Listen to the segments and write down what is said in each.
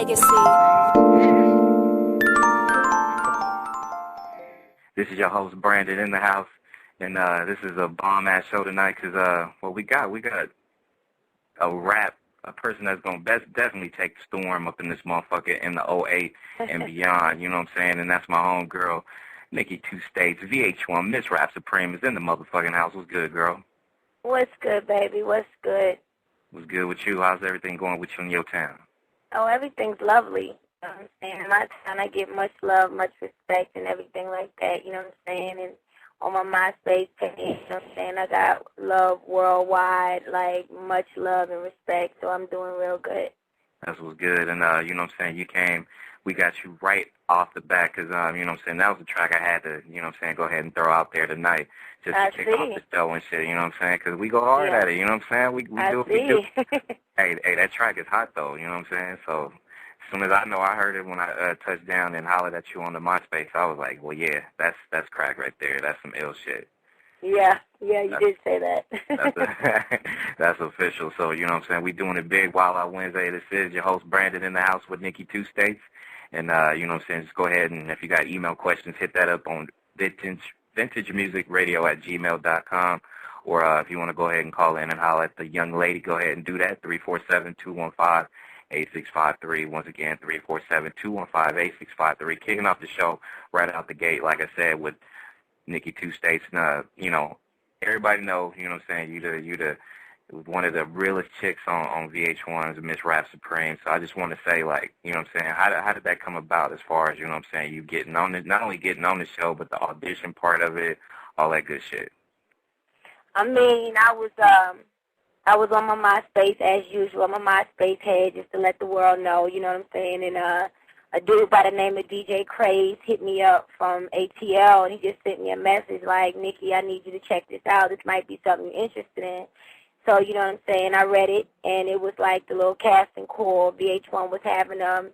Nexxlegacy. This is your host, Brandon, in the house, and this is a bomb-ass show tonight because, we got a rap, a person that's going to definitely take the storm up in this motherfucker in the '08 and beyond, you know what I'm saying, and that's my homegirl, Nicky2States VH1 Ms. Rap Supreme is in the motherfucking house. What's good, girl? What's good, baby? What's good? What's good with you? How's everything going with you in your town? Oh, everything's lovely. You know what I'm saying? In my town, I get much love, much respect, and everything like that. You know what I'm saying? And on my MySpace page, you know what I'm saying? I got love worldwide, like much love and respect. So I'm doing real good. That's what's good. And, you know what I'm saying? You came, we got you right off the bat because, you know what I'm saying? That was the track I had to, you know what I'm saying, go ahead and throw out there tonight just to kick off the show and shit, you know what I'm saying? Because we go hard at it, you know what I'm saying? We do what we do. Hey, that track is hot, though, you know what I'm saying? So as soon as I know I heard it when I touched down and hollered at you on the MySpace, I was like, well, yeah, that's crack right there. That's some ill shit. Yeah, you did say that. That's official. So, you know what I'm saying? We doing it big Wild Out Wednesday. This is your host, Brandon, in the house with Nicky2States. And, you know what I'm saying, just go ahead and if you got email questions, hit that up on vintagemusicradio@gmail.com. Or if you want to go ahead and call in and holler at the young lady, go ahead and do that, 347-215-8653. Once again, 347-215-8653. Kicking off the show right out the gate, like I said, with Nicky2States. And, you know, everybody know, you know what I'm saying, you the one of the realest chicks on VH1's Miss Rap Supreme. So I just want to say, like, you know what I'm saying, how did that come about as far as, you know what I'm saying, you getting on it, not only getting on the show, but the audition part of it, all that good shit? I mean, I was on my MySpace as usual. I'm a MySpace head just to let the world know, you know what I'm saying, and a dude by the name of DJ Craze hit me up from ATL, and he just sent me a message like, Nikki, I need you to check this out. This might be something you're interested in. So, you know what I'm saying, I read it, and it was like the little casting call. VH1 was having a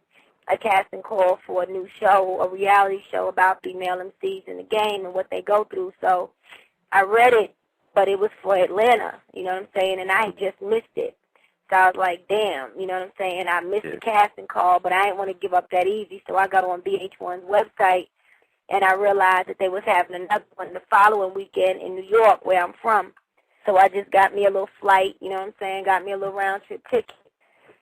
casting call for a new show, a reality show about female MCs in the game and what they go through. So I read it, but it was for Atlanta, you know what I'm saying, and I just missed it. So I was like, damn, you know what I'm saying, I missed the casting call, but I didn't want to give up that easy. So I got on VH1's website, and I realized that they was having another one the following weekend in New York, where I'm from. So I just got me a little flight, you know what I'm saying, got me a little round-trip ticket,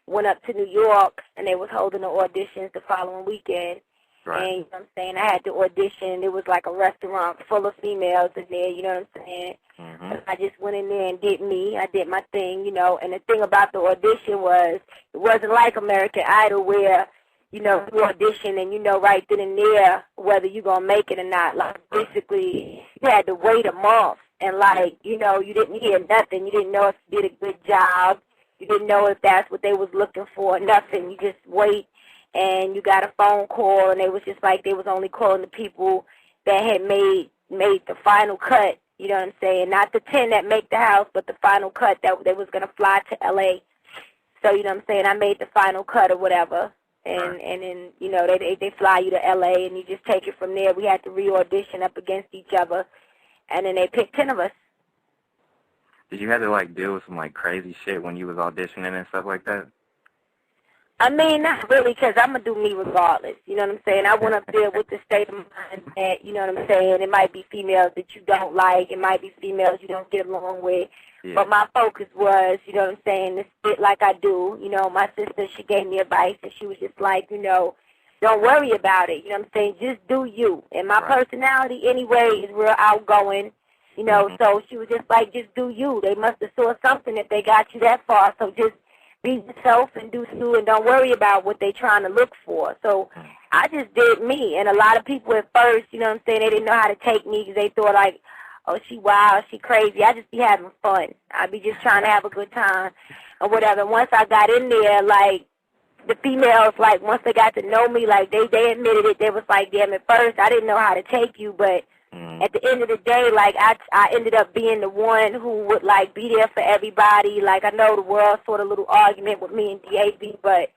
went up to New York, and they was holding the auditions the following weekend. Right. And, you know what I'm saying, I had to audition. It was like a restaurant full of females in there, you know what I'm saying. Mm-hmm. I just went in there and did me. I did my thing, you know. And the thing about the audition was it wasn't like American Idol where, you know, you audition and you know right then and there whether you're going to make it or not. Like, basically, you had to wait a month. And, like, you know, you didn't hear nothing. You didn't know if you did a good job. You didn't know if that's what they was looking for, nothing. You just wait, and you got a phone call, and they was just like they was only calling the people that had made the final cut, you know what I'm saying? Not the 10 that make the house, but the final cut that they was going to fly to L.A. So, you know what I'm saying, I made the final cut or whatever. And then, you know, they fly you to L.A., and you just take it from there. We had to re-audition up against each other. And then they picked 10 of us. Did you have to, like, deal with some, like, crazy shit when you was auditioning and stuff like that? I mean, not really, because I'm going to do me regardless. You know what I'm saying? I went up there with the state of mind that, you know what I'm saying, it might be females that you don't like. It might be females you don't get along with. Yeah. But my focus was, you know what I'm saying, to spit like I do. You know, my sister, she gave me advice, and she was just like, you know, don't worry about it. You know what I'm saying? Just do you. And my personality, anyway, is real outgoing. You know, so she was just like, just do you. They must have saw something if they got you that far. So just be yourself and do you, and don't worry about what they trying to look for. So I just did me. And a lot of people at first, you know what I'm saying, they didn't know how to take me because they thought like, oh, she wild, she crazy. I just be having fun. I be just trying to have a good time or whatever. And once I got in there, like, the females, like, once they got to know me, like, they admitted it. They was like, damn, at first I didn't know how to take you, but at the end of the day, like, I ended up being the one who would, like, be there for everybody. Like, I know the world sort of little argument with me and DAB, but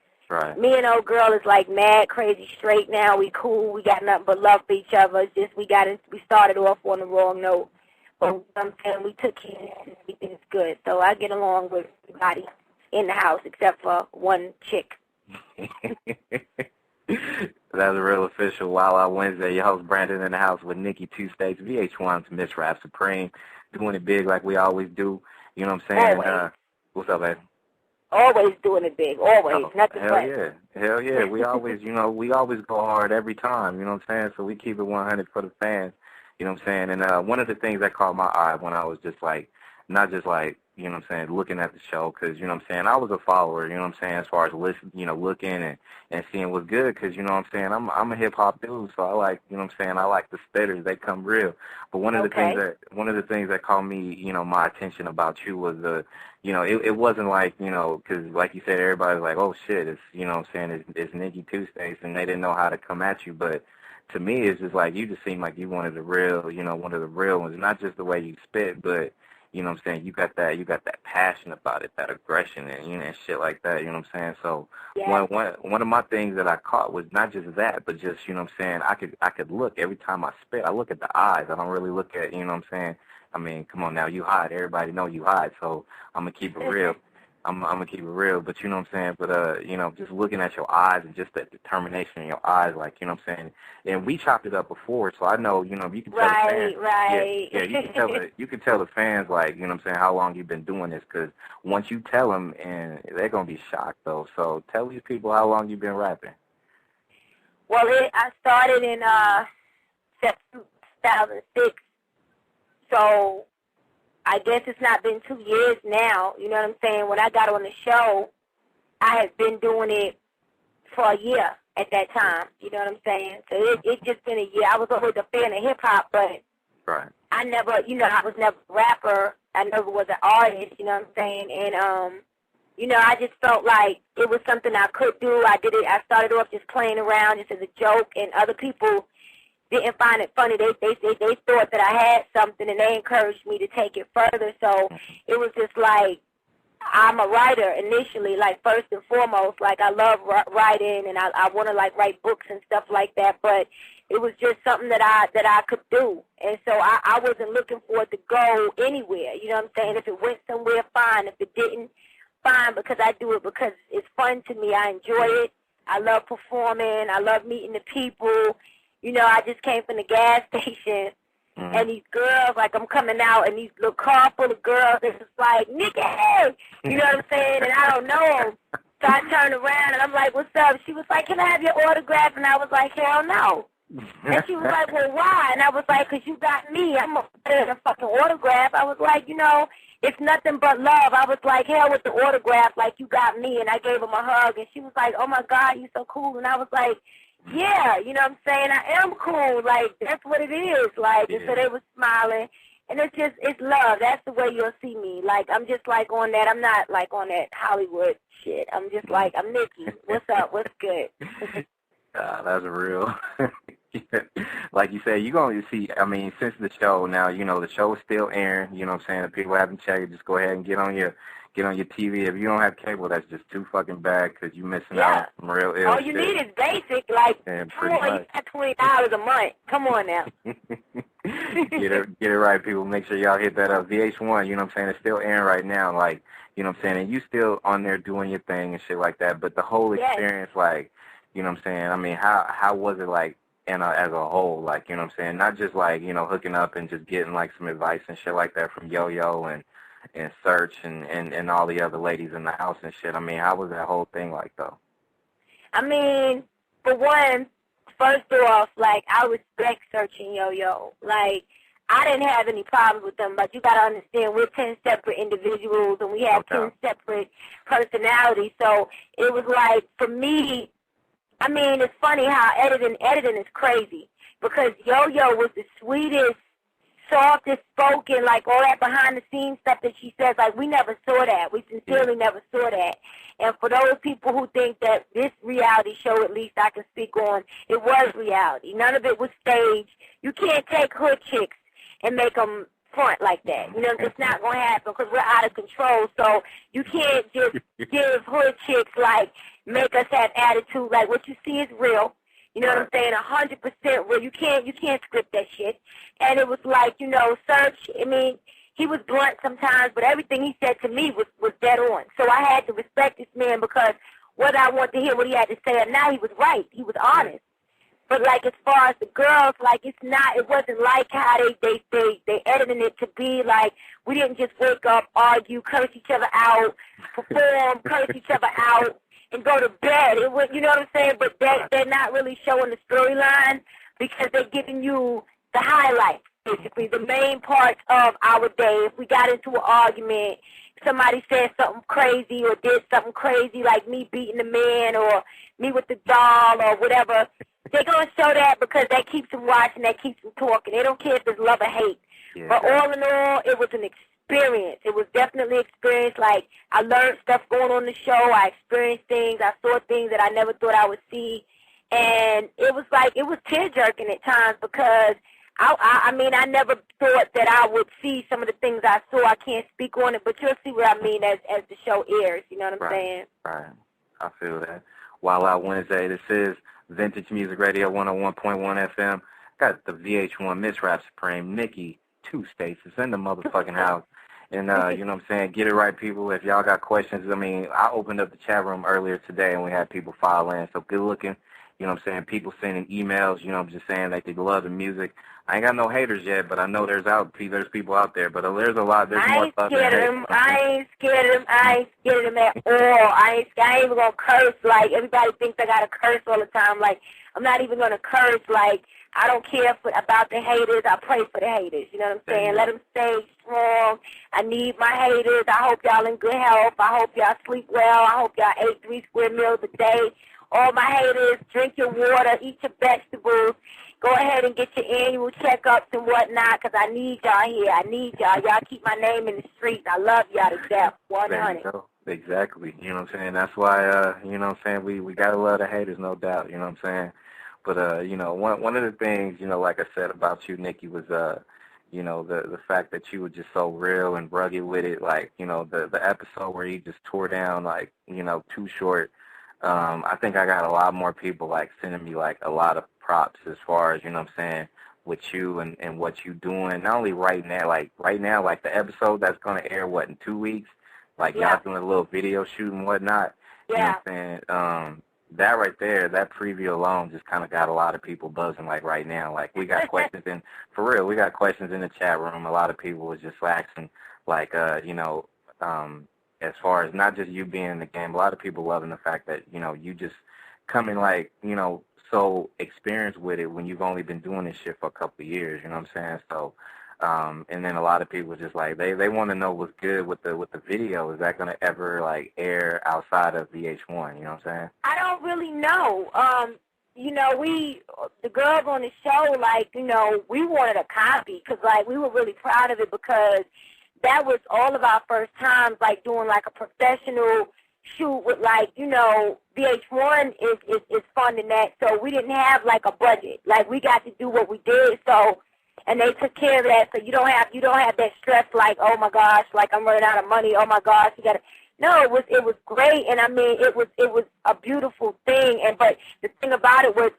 me and old girl is, like, mad, crazy, straight now. We cool. We got nothing but love for each other. It's just we started off on the wrong note. But, you know what I'm saying, we took care of it. Everything's good. So I get along with everybody in the house except for one chick. That's a real official Wild Out Wednesday. Your host Brandon in the house with Nicky2States VH1 Ms. Rap Supreme, doing it big like we always do. You know what I'm saying? What's up, baby? Always doing it big, always. Nothing hell but. Yeah. Hell yeah. We always, we always go hard every time, you know what I'm saying? So we keep it 100 for the fans, you know what I'm saying? And one of the things that caught my eye when I was just like, not just like, you know what I'm saying, looking at the show, because, you know what I'm saying, I was a follower, you know what I'm saying, as far as looking and seeing what's good, because, you know what I'm saying, I'm a hip-hop dude, so I like, you know what I'm saying, I like the spitters, they come real. But one of the things that caught me, you know, my attention about you was you know, it wasn't like, you know, because like you said, everybody's like, oh shit, it's, you know what I'm saying, it's Nicky2States, and they didn't know how to come at you, but to me, it's just like, you just seem like you one of the real, you know, one of the real ones, not just the way you spit, but you know what I'm saying, you got that passion about it, that aggression and, you know, and shit like that, you know what I'm saying? So yeah. one of my things that I caught was not just that, but just, you know what I'm saying, I could look every time I spit, I look at the eyes. I don't really look at, you know what I'm saying? I mean, come on now, you hide. Everybody know you hide, so I'm gonna keep it real. I'm gonna keep it real, but you know what I'm saying? But you know, just looking at your eyes and just that determination in your eyes, like, you know what I'm saying? And we chopped it up before, so I know, you know, you can tell the fans. Right. Yeah, you can tell the fans, like, you know what I'm saying, how long you've been doing this, because once you tell them, and they're gonna be shocked though. So tell these people how long you've been rapping. Well, I started in September 2006, so I guess it's not been 2 years now, you know what I'm saying? When I got on the show, I had been doing it for a year at that time, you know what I'm saying? So it just been a year. I was always a fan of hip-hop, but right. I never, you know, I was never a rapper. I never was an artist, you know what I'm saying? And, you know, I just felt like it was something I could do. I did it. I started off just playing around just as a joke, and other people didn't find it funny. They thought that I had something, and they encouraged me to take it further. So it was just like, I'm a writer initially, like first and foremost. Like, I love writing, and I want to like write books and stuff like that. But it was just something that I could do, and so I wasn't looking for it to go anywhere. You know what I'm saying? If it went somewhere, fine. If it didn't, fine, because I do it because it's fun to me. I enjoy it. I love performing. I love meeting the people. You know, I just came from the gas station, and these girls, like, I'm coming out, and these little car full of girls, it's just like, Nicky, you know what I'm saying? And I don't know them. So I turned around, and I'm like, what's up? She was like, can I have your autograph? And I was like, hell no. And she was like, well, why? And I was like, because you got me. I'm better than a fucking autograph. I was like, you know, it's nothing but love. I was like, hell with the autograph, like, you got me. And I gave him a hug, and she was like, oh, my God, you're so cool. And I was like, yeah, you know what I'm saying? I am cool. Like, that's what it is. Like, and so they were smiling. And it's just, it's love. That's the way you'll see me. Like, I'm just like on that. I'm not like on that Hollywood shit. I'm just like, I'm Nicky. What's up? What's good? That's real. Like you said, you're going to see, I mean, since the show now, you know, the show is still airing. You know what I'm saying? If people haven't checked it, just go ahead and get on your TV. If you don't have cable, that's just too fucking bad because you're missing out on some real ill All you need is basic. Like, come on, you got $20 a month. Come on now. Get it right, people. Make sure y'all hit that up. VH1, you know what I'm saying? It's still airing right now. Like, you know what I'm saying? And you still on there doing your thing and shit like that. But the whole experience, like, you know what I'm saying? I mean, how was it like as a whole? Like, you know what I'm saying? Not just like, you know, hooking up and just getting like some advice and shit like that from Yo-Yo and Search and all the other ladies in the house and shit. I mean, how was that whole thing like, though? I mean, for one, first off, like, I respect Search and Yo-Yo. Like, I didn't have any problems with them, but you got to understand, we're 10 separate individuals, and we have 10 separate personalities. So it was like, for me, I mean, it's funny how editing is crazy, because Yo-Yo was the sweetest, softest spoken, like all that behind-the-scenes stuff that she says, like, we never saw that. We sincerely never saw that. And for those people who think that this reality show, at least I can speak on, it was reality. None of it was staged. You can't take hood chicks and make them front like that. You know, it's not going to happen because we're out of control. So you can't just give hood chicks, like, make us have attitude. Like, what you see is real. You know what I'm saying? 100% real. You can't script that shit. And it was like, you know, Search, I mean, he was blunt sometimes, but everything he said to me was dead on. So I had to respect this man because whether I wanted to hear what he had to say or not, he was right. He was honest. But, like, as far as the girls, like, it wasn't like how they edited it to be. Like, we didn't just wake up, argue, curse each other out, perform, curse each other out, and go to bed. It was, you know what I'm saying? But they're not really showing the storyline because they're giving you the highlights, basically, the main parts of our day. If we got into an argument, somebody said something crazy or did something crazy, like me beating the man or me with the doll or whatever, they're going to show that because that keeps them watching, that keeps them talking. They don't care if it's love or hate. Yeah. But all in all, it was an experience. It was definitely an experience. Like, I learned stuff going on the show. I experienced things. I saw things that I never thought I would see. And it was like, it was tear-jerking at times because, I mean, I never thought that I would see some of the things I saw. I can't speak on it, but you'll see what I mean as the show airs. You know what I'm saying? Right. I feel that. Wild Out Wednesday, this is Vintage Music Radio 101.1 FM. Got the VH1 Ms. Rap Supreme, Nicky2States is in the motherfucking house. And, you know what I'm saying, get it right, people. If y'all got questions, I mean, I opened up the chat room earlier today, and we had people file in. So good looking, you know what I'm saying, people sending emails, you know what I'm just saying, like they love the music. I ain't got no haters yet, but I know there's people out there. But there's a lot, there's more stuff. I ain't scared of them at all. I ain't even going to curse. Like, everybody thinks I got to curse all the time. Like, I'm not even going to curse. Like, I don't care about the haters. I pray for the haters. You know what I'm saying? Let them stay strong. I need my haters. I hope y'all in good health. I hope y'all sleep well. I hope y'all ate 3 square meals a day. All my haters, drink your water, eat your vegetables. Go ahead and get your annual checkups and whatnot, because I need y'all here. I need y'all. Y'all keep my name in the streets. I love y'all to death. 100. Exactly. You know what I'm saying? That's why, you know what I'm saying, we got to love the haters, no doubt. You know what I'm saying? But, you know, one of the things, you know, like I said about you, Nikki, was, you know, the fact that you were just so real and rugged with it. Like, you know, the episode where you just tore down, like, you know, Too Short. I think I got a lot more people, like, sending me, like, a lot of props as far as, you know what I'm saying, with you and what you doing. Not only right now, like the episode that's going to air, what, in 2 weeks? Like, y'all doing a little video shoot and whatnot. Yeah. You know what I'm saying? That right there, that preview alone just kind of got a lot of people buzzing, like, right now. Like, we got questions in, for real, we got questions in the chat room. A lot of people was just asking, like, you know, as far as not just you being in the game, a lot of people loving the fact that, you know, you just coming, like, you know, so experienced with it when you've only been doing this shit for a couple of years, you know what I'm saying? So, and then a lot of people just like, they want to know what's good with the video. Is that going to ever, like, air outside of VH1, you know what I'm saying? I don't really know. You know, the girls on the show, like, you know, we wanted a copy because, like, we were really proud of it because that was all of our first times, like, doing, like, a professional shoot with, like, you know, VH1 is funding that, so we didn't have, like, a budget. Like, we got to do what we did, so, and they took care of that, so you don't have that stress, like, oh my gosh, like, I'm running out of money, oh my gosh, you gotta. No, it was great, and I mean, it was a beautiful thing, but the thing about it was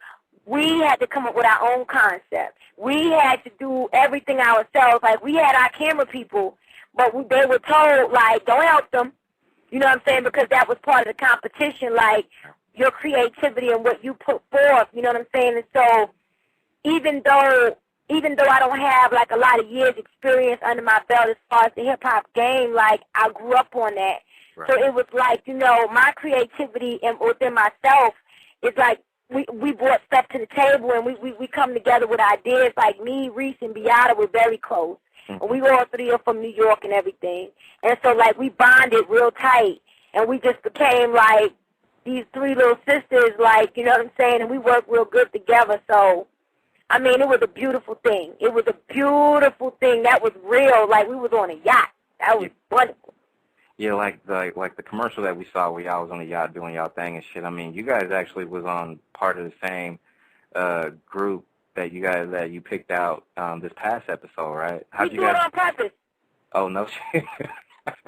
we had to come up with our own concept. We had to do everything ourselves. Like, we had our camera people, but they were told, like, don't help them. You know what I'm saying? Because that was part of the competition, like, your creativity and what you put forth, you know what I'm saying? And so even though I don't have, like, a lot of years experience under my belt as far as the hip-hop game, like, I grew up on that. Right. So it was like, you know, my creativity and within myself is like we brought stuff to the table and we come together with ideas. Like me, Reese, and Beata were very close. And we all three are from New York and everything. And so, like, we bonded real tight. And we just became, like, these three little sisters, like, you know what I'm saying? And we worked real good together. So, I mean, it was a beautiful thing. It was a beautiful thing. That was real. Like, we was on a yacht. That was wonderful. Yeah, like the commercial that we saw where y'all was on the yacht doing y'all thing and shit. I mean, you guys actually was on part of the same group that you picked out this past episode, right? We do it on purpose. Oh, no shit.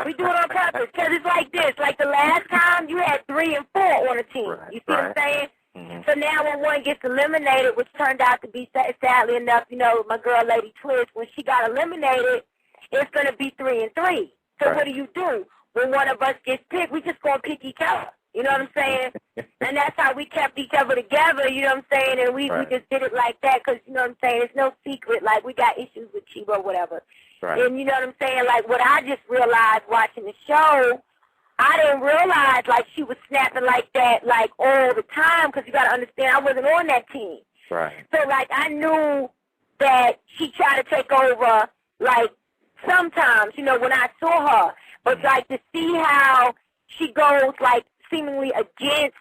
We do it on purpose because it's like this. Like the last time, you had 3 and 4 on a team. Right, you see what I'm saying? Mm-hmm. So now when one gets eliminated, which turned out to be, sadly enough, you know, my girl, Lady Twist, when she got eliminated, it's going to be 3 and 3. So What do? When one of us gets picked, we just going to pick each other. You know what I'm saying? And that's how we kept each other together, you know what I'm saying? And we just did it like that because, you know what I'm saying, it's no secret. Like, we got issues with Chiba or whatever. Right. And you know what I'm saying? Like, what I just realized watching the show, I didn't realize, like, she was snapping like that, like, all the time because you got to understand, I wasn't on that team. Right. So, like, I knew that she tried to take over, like, sometimes, you know, when I saw her. But, like, to see how she goes, like, seemingly against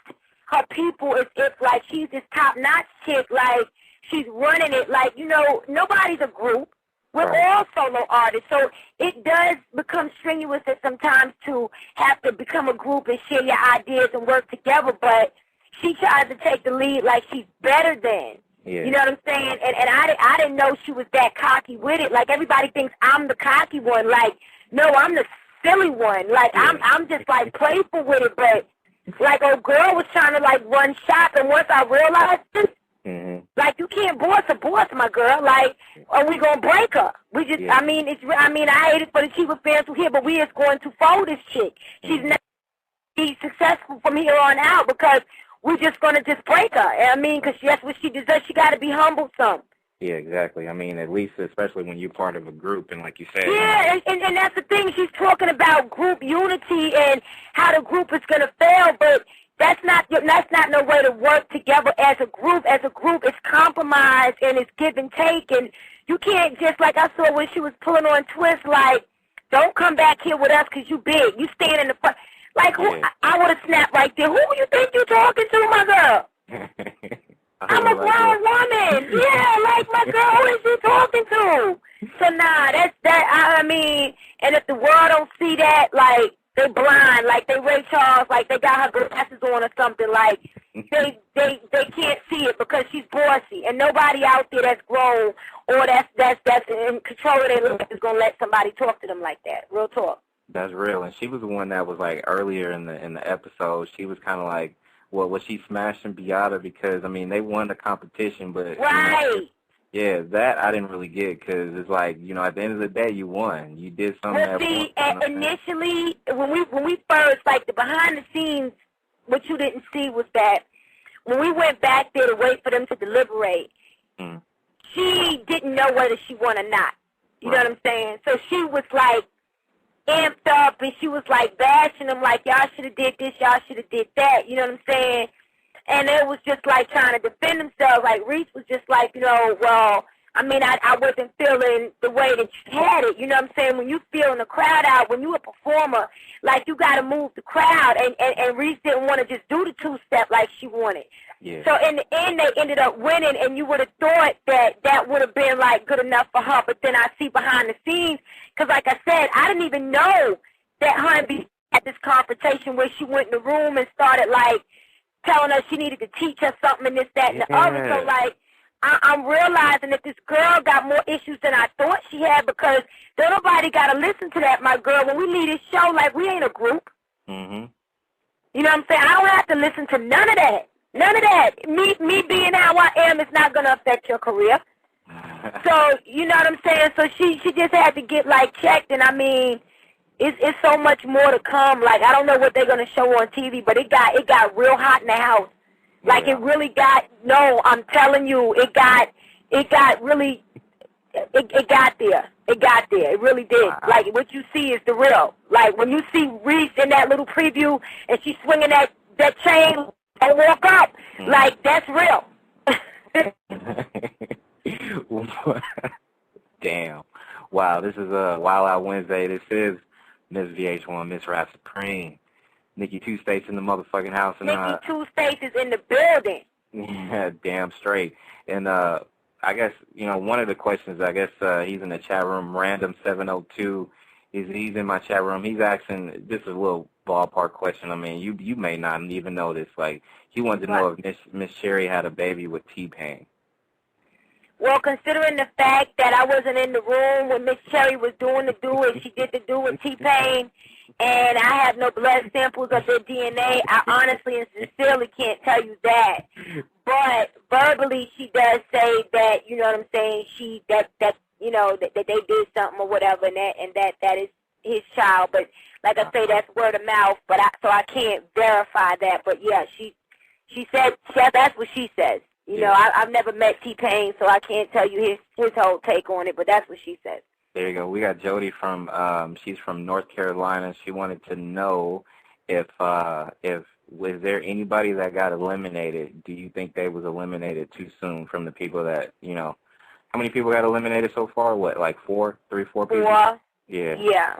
her people as if, like, she's this top-notch chick, like, she's running it. Like, you know, nobody's a group. We're all solo artists. So it does become strenuous at sometimes to have to become a group and share your ideas and work together. But she tries to take the lead like she's better than. Yeah. You know what I'm saying? And I didn't know she was that cocky with it. Like, everybody thinks I'm the cocky one. Like, no, I'm the silly one. Like, I'm just, like, playful with it. But, like, old girl was trying to, like, run shop. And once I realized this, like, you can't boss a boss, my girl. Like, or we going to break her. We just, I mean, I hate it for the Chiba fans who here, but we is going to fold this chick. She's not be successful from here on out because we're just going to just break her. I mean, because that's what she deserves. She got to be humble some. Yeah, exactly. I mean, at least, especially when you're part of a group, and like you said. Yeah, and that's the thing. She's talking about group unity and how the group is going to fail, but that's not no way to work together as a group. As a group, it's compromise and it's give and take, and you can't just, like I saw when she was pulling on Twist, like, don't come back here with us because you big. You stand in the front. Like, who? I would have snapped right there. Who you think you talking to, my girl? I'm a grown woman. Yeah, like, my girl, who is you talking to? So, nah, I mean, and if the world don't see that, like, they blind, like they Ray Charles, like they got her glasses on or something, like they can't see it because she's bossy, and nobody out there that's grown or that's in control of their life is gonna let somebody talk to them like that. Real talk. That's real, and she was the one that was like earlier in the episode. She was kind of like, well, was she smashing Beata because I mean they won the competition, but right. You know, yeah, that I didn't really get because it's like, you know, at the end of the day, you won. You did something. Well, see, initially, when we first, like, the behind the scenes, what you didn't see was that when we went back there to wait for them to deliberate, she didn't know whether she won or not. You know what I'm saying? So she was, like, amped up, and she was, like, bashing them, like, y'all should have did this, y'all should have did that. You know what I'm saying? And it was just like trying to defend themselves. Like, Reese was just like, you know, well, I mean, I wasn't feeling the way that you had it. You know what I'm saying? When you feeling the crowd out, when you a performer, like, you got to move the crowd. And Reese didn't want to just do the two-step like she wanted. Yeah. So in the end, they ended up winning, and you would have thought that would have been, like, good enough for her. But then I see behind the scenes, because, like I said, I didn't even know that her and B had this confrontation where she went in the room and started, like, telling her she needed to teach her something and this, that, and the other. So, like, I'm realizing that this girl got more issues than I thought she had because don't nobody got to listen to that, my girl. When we leave this show, like, we ain't a group. You know what I'm saying? I don't have to listen to none of that. None of that. Me being how I am is not going to affect your career. So, you know what I'm saying? So she just had to get, like, checked, and I mean, it's so much more to come. Like, I don't know what they're going to show on TV, but it got real hot in the house. Like, it really got, no, I'm telling you, it got really, it got there. It got there. It really did. Wow. Like, what you see is the real. Like, when you see Reese in that little preview and she's swinging that chain and walk up, like, that's real. Damn. Wow, this is Wild Out Wednesday. This is Ms. VH1, Ms. Rap Supreme. Nicky2States in the motherfucking house. And Nicky2States is in the building. Yeah, damn straight. And I guess, you know, one of the questions, I guess he's in the chat room, Random702, he's in my chat room. He's asking, this is a little ballpark question. I mean, you may not even know this. Like, he wanted to know if Miss Sherry had a baby with T-Pain. Well, considering the fact that I wasn't in the room when Miss Cherry was doing the do and she did the do with T-Pain, and I have no blood samples of their DNA, I honestly and sincerely can't tell you that. But verbally, she does say that, you know what I'm saying, that you know, that they did something or whatever, and that is his child. But Like I say, that's word of mouth, but so I can't verify that. But yeah, she said that's what she says. You know, I've never met T-Pain, so I can't tell you his whole take on it, but that's what she says. There you go. We got Jody from she's from North Carolina. She wanted to know if was there anybody that got eliminated? Do you think they was eliminated too soon from the people that, you know, how many people got eliminated so far? What, like 4 people? 4? Yeah. Yeah.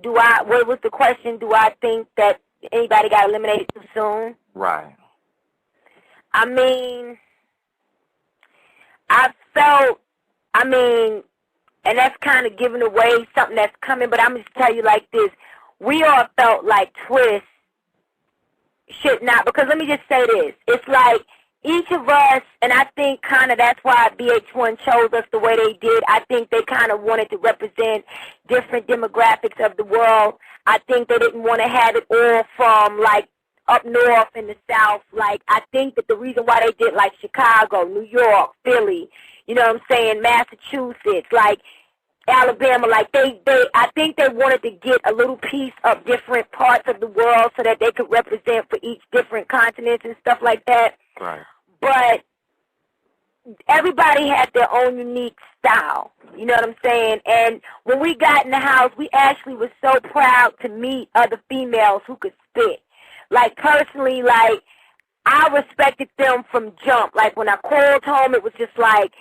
What was the question? Do I think that anybody got eliminated too soon? Right. I mean, and that's kind of giving away something that's coming, but I'm going to tell you like this. We all felt like Twist should not, because let me just say this. It's like each of us, and I think kind of that's why VH1 chose us the way they did. I think they kind of wanted to represent different demographics of the world. I think they didn't want to have it all from, like, up north in the south. Like, I think that the reason why they did, like, Chicago, New York, Philly, you know what I'm saying, Massachusetts, like, Alabama, like, I think they wanted to get a little piece of different parts of the world so that they could represent for each different continents and stuff like that. Right. But everybody had their own unique style, you know what I'm saying? And when we got in the house, we actually were so proud to meet other females who could spit. Like, personally, like, I respected them from jump. Like, when I called home, it was just like,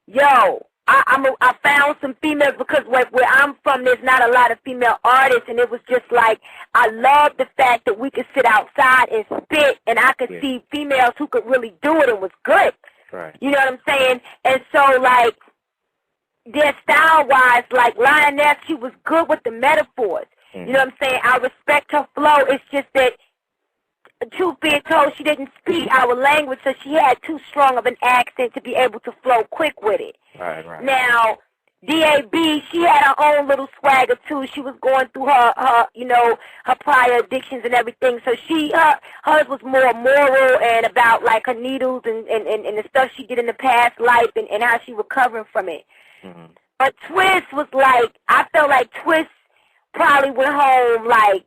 yo, I found some females, because where I'm from, there's not a lot of female artists, and it was just like, I loved the fact that we could sit outside and spit, and I could see females who could really do it and was good. Right. You know what I'm saying? And so, like, their style-wise, like, Lioness, she was good with the metaphors. You know what I'm saying? I respect her flow. It's just that, truth being told, she didn't speak our language, so she had too strong of an accent to be able to flow quick with it. Right. Now, D.A.B., she had her own little swagger, too. She was going through her you know, her prior addictions and everything, so hers was more moral and about, like, her needles and the stuff she did in the past life and how she recovering from it. Mm-hmm. But Twist was like, I felt like Twist probably went home, like,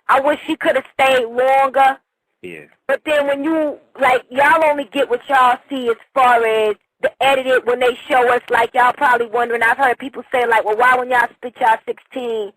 I wish she could have stayed longer. Yeah. But then when you, like, y'all only get what y'all see as far as the edited when they show us, like, y'all probably wondering, I've heard people say, like, well, why when y'all spit y'all 16,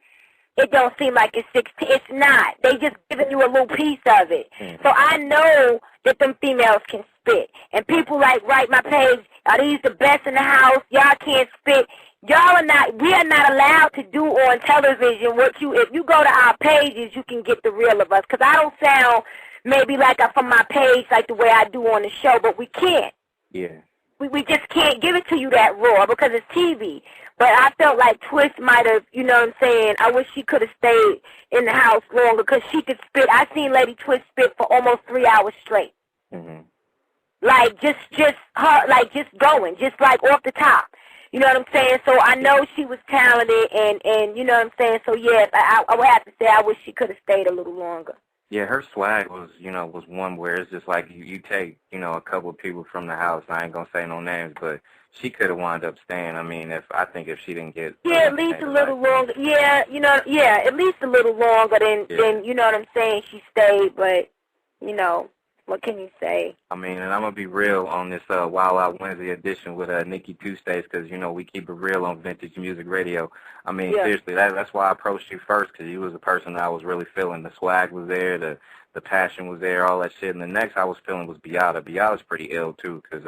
it don't seem like it's 16. It's not. They just giving you a little piece of it. So I know that them females can spit. And people, like, write my page, are these the best in the house? Y'all can't spit. We are not allowed to do on television if you go to our pages, you can get the real of us. Because I don't sound maybe like I'm from my page like the way I do on the show, but we can't. Yeah. We just can't give it to you that raw because it's TV. But I felt like Twist might have, you know what I'm saying, I wish she could have stayed in the house longer because she could spit. I seen Lady Twist spit for almost 3 hours straight. Mm-hmm. Like, just her, like, just going, just like off the top. You know what I'm saying? So I know she was talented, and you know what I'm saying? So, yes, I would have to say I wish she could have stayed a little longer. Yeah, her swag was one where it's just like you take, a couple of people from the house. I ain't going to say no names, but she could have wound up staying. I mean, if she didn't get... Yeah, at least a little longer. Yeah, at least a little longer than, you know what I'm saying, she stayed, but, what can you say? I mean, and I'm going to be real on this Wild Out Wednesday edition with Nicky2States because, we keep it real on Vintage Music Radio. I mean, seriously, that's why I approached you first because you was the person that I was really feeling. The swag was there, the passion was there, all that shit. And the next I was feeling was Beata. Beata's pretty ill, too, because,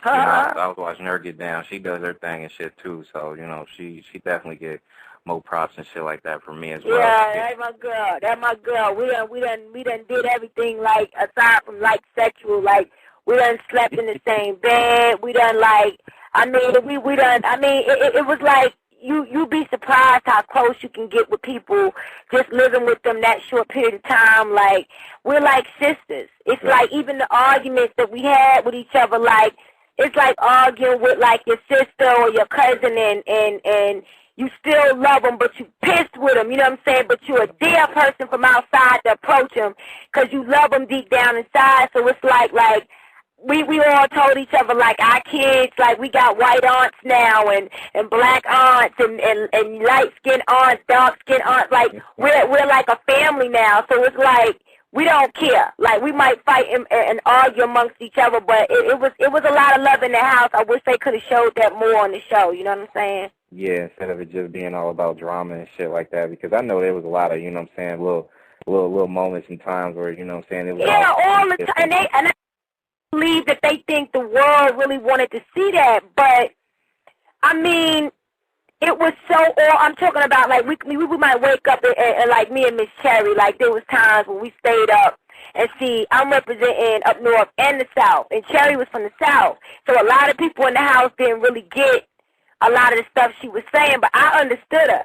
I was watching her get down. She does her thing and shit, too. So, she definitely get more props and shit like that for me as well. Yeah, that's my girl. That's my girl. We done did everything, like, aside from, like, sexual, like, we done slept in the same bed. We done, like, it was like, you'd be surprised how close you can get with people just living with them that short period of time. Like, we're like sisters. It's like even the arguments that we had with each other, like, it's like arguing with, like, your sister or your cousin and you still love them, but you pissed with them, you know what I'm saying? But you're a dear person from outside to approach them because you love them deep down inside. So it's like we all told each other, like, our kids, like, we got white aunts now and black aunts and light-skinned aunts, dark-skinned aunts. Like, we're like a family now. So it's like, we don't care. Like, we might fight and argue amongst each other, but it was a lot of love in the house. I wish they could have showed that more on the show. You know what I'm saying? Yeah, instead of it just being all about drama and shit like that, because I know there was a lot of, you know what I'm saying, little moments and times where, you know what I'm saying, it was all the time. And I believe that they think the world really wanted to see that, but I mean, it was so. I'm talking about, like, we might wake up and like me and Miss Cherry, like, there was times when we stayed up and see, I'm representing up north and the south, and Cherry was from the south, so a lot of people in the house didn't really get a lot of the stuff she was saying, but I understood her.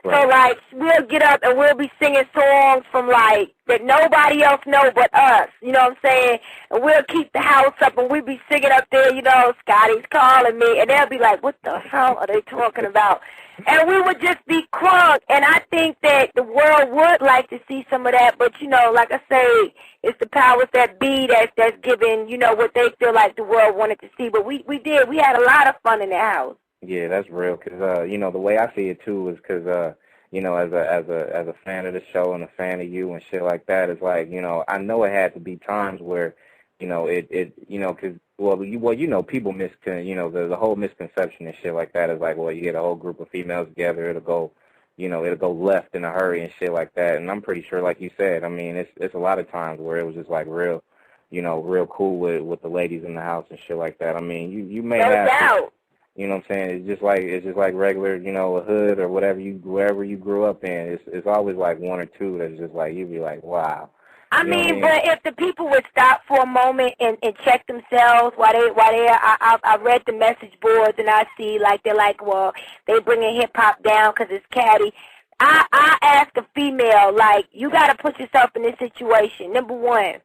Right. So, like, we'll get up and we'll be singing songs from, like, that nobody else know but us, you know what I'm saying? And we'll keep the house up and we'll be singing up there, you know, Scotty's calling me, and they'll be like, what the hell are they talking about? And we would just be crunk, and I think that the world would like to see some of that, but, you know, like I say, it's the powers that be that's giving, you know, what they feel like the world wanted to see. But we did. We had a lot of fun in the house. Yeah, that's real. Cause you know, the way I see it too is because you know, as a fan of the show and a fan of you and shit like that, it's like, you know, I know it had to be times where, you know, it you know, cause you know, people you know, the whole misconception and shit like that is like, well, you get a whole group of females together, it'll go left in a hurry and shit like that. And I'm pretty sure, like you said, I mean, it's a lot of times where it was just like real, you know, real cool with the ladies in the house and shit like that. I mean, you may have. To, you know what I'm saying? It's just like regular, you know, a hood or wherever you grew up in. It's always like one or two that's just like, you'd be like, wow. I mean, but if the people would stop for a moment and check themselves while I read the message boards and I see, like, they're like, well, they bringing hip hop down because it's catty. I ask a female, like, you got to put yourself in this situation. Number one,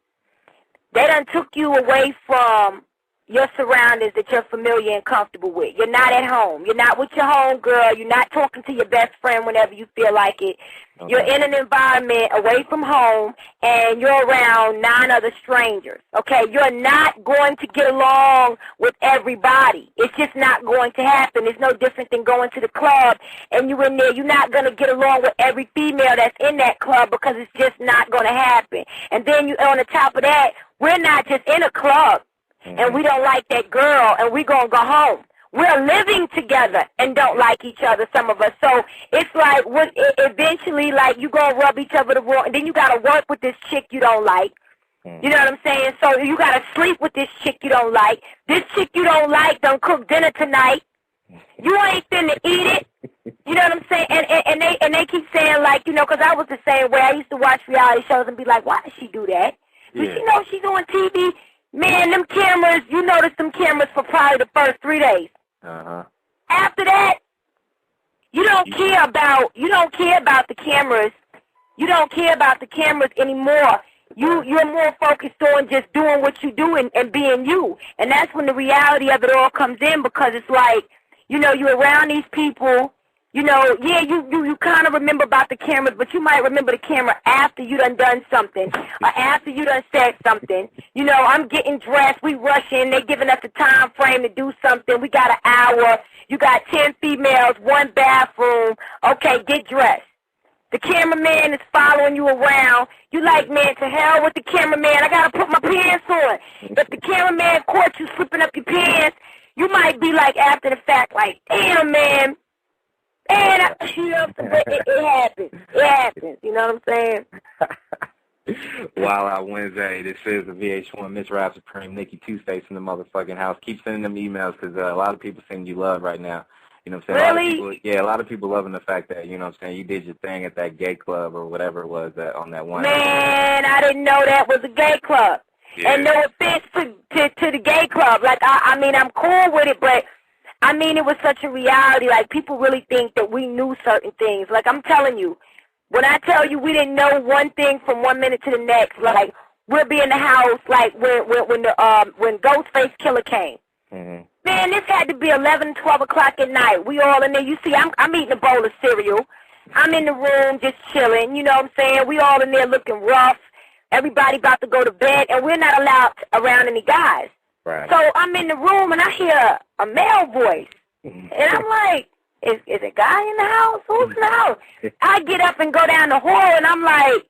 they done took you away from your surroundings that you're familiar and comfortable with. You're not at home. You're not with your home girl. You're not talking to your best friend whenever you feel like it. Okay. You're in an environment away from home, and you're around 9 other strangers, okay? You're not going to get along with everybody. It's just not going to happen. It's no different than going to the club, and you in there. You're not going to get along with every female that's in that club because it's just not going to happen. And then on the top of that, we're not just in a club. And we don't like that girl, and we're going to go home. We're living together and don't like each other, some of us. So it's like eventually, like, you going to rub each other the wrong, and then you got to work with this chick you don't like. You know what I'm saying? So you got to sleep with this chick you don't like. This chick you don't like don't cook dinner tonight. You ain't finna eat it. You know what I'm saying? And they keep saying, like, you know, because I was the same way. I used to watch reality shows and be like, why does she do that? Does she know she's on TV? Man, them cameras, you notice them cameras for probably the first 3 days. After that, you don't care about the cameras. You don't care about the cameras anymore. You're more focused on just doing what you do and being you. And that's when the reality of it all comes in, because it's like, you know, you're around these people. You know, yeah, you kind of remember about the cameras, but you might remember the camera after you done something or after you done said something. You know, I'm getting dressed, we rushing, they giving us a time frame to do something. We got an hour. You got 10 females, 1 bathroom. Okay, get dressed. The cameraman is following you around. You like, man, to hell with the cameraman. I got to put my pants on. If the cameraman caught you slipping up your pants, you might be like, after the fact, like, damn, man. And you know, it happens. It happens. You know what I'm saying? Wild Out Wednesday. This is the VH1 Ms. Rap Supreme, Nicky2States in the motherfucking house. Keep sending them emails because a lot of people send you love right now. You know what I'm saying? Really? A lot of people loving the fact that, you know what I'm saying, you did your thing at that gay club or whatever it was on that one. Man, I didn't know that was a gay club. Yeah. And no offense to the gay club. Like, I mean, I'm cool with it, but I mean, it was such a reality. Like, people really think that we knew certain things. Like, I'm telling you, when I tell you we didn't know one thing from 1 minute to the next, like, we'll be in the house, like, when Ghostface Killer came. Man, this had to be 11, 12 o'clock at night. We all in there. You see, I'm eating a bowl of cereal. I'm in the room just chilling. You know what I'm saying? We all in there looking rough. Everybody about to go to bed, and we're not allowed around any guys. Right. So I'm in the room and I hear a male voice. And I'm like, is a guy in the house? Who's in the house? I get up and go down the hall and I'm like,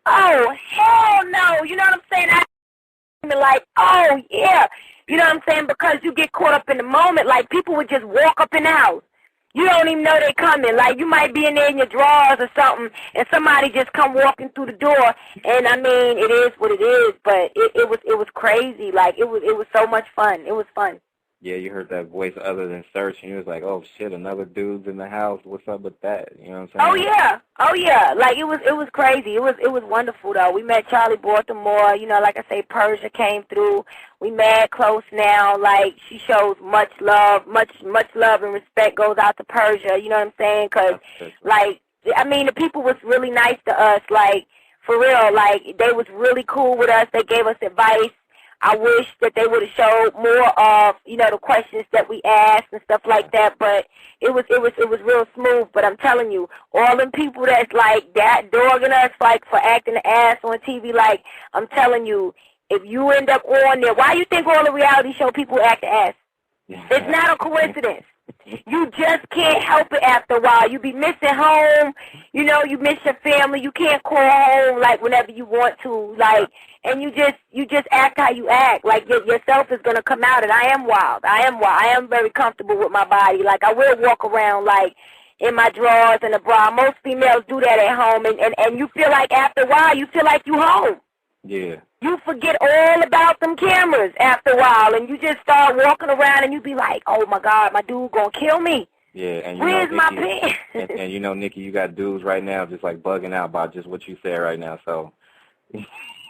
oh, hell no. You know what I'm saying? I'm like, oh, yeah. You know what I'm saying? Because you get caught up in the moment. Like, people would just walk up in the house. You don't even know they're coming. Like, you might be in there in your drawers or something, and somebody just come walking through the door. And, I mean, it is what it is, but it was crazy. Like, it was so much fun. It was fun. Yeah, you heard that voice other than search, and you was like, oh, shit, another dude's in the house. What's up with that? You know what I'm saying? Oh, yeah. Like, it was crazy. It was wonderful, though. We met Charlie Baltimore. You know, like I say, Persia came through. We mad close now. Like, she shows much love. Much love and respect goes out to Persia. You know what I'm saying? Because, like, I mean, the people was really nice to us. Like, for real. Like, they was really cool with us. They gave us advice. I wish that they would have showed more of, you know, the questions that we asked and stuff like that, but it was real smooth. But I'm telling you, all them people that's like that dogging us like for acting the ass on TV, like I'm telling you, if you end up on there, why you think all the reality show people act the ass? It's not a coincidence. You just can't help it after a while. You be missing home, you know, you miss your family. You can't call home like whenever you want to, like, and you just act how you act. Like yourself is gonna come out. And I am wild. I am very comfortable with my body. Like I will walk around like in my drawers and a bra. Most females do that at home, and you feel like after a while you feel like you home. Yeah. You forget all about them cameras after a while, and you just start walking around, and you be like, oh, my God, my dude gonna kill me. Yeah, and where's my pants? And you know, Nikki, you got dudes right now just, like, bugging out about just what you said right now, so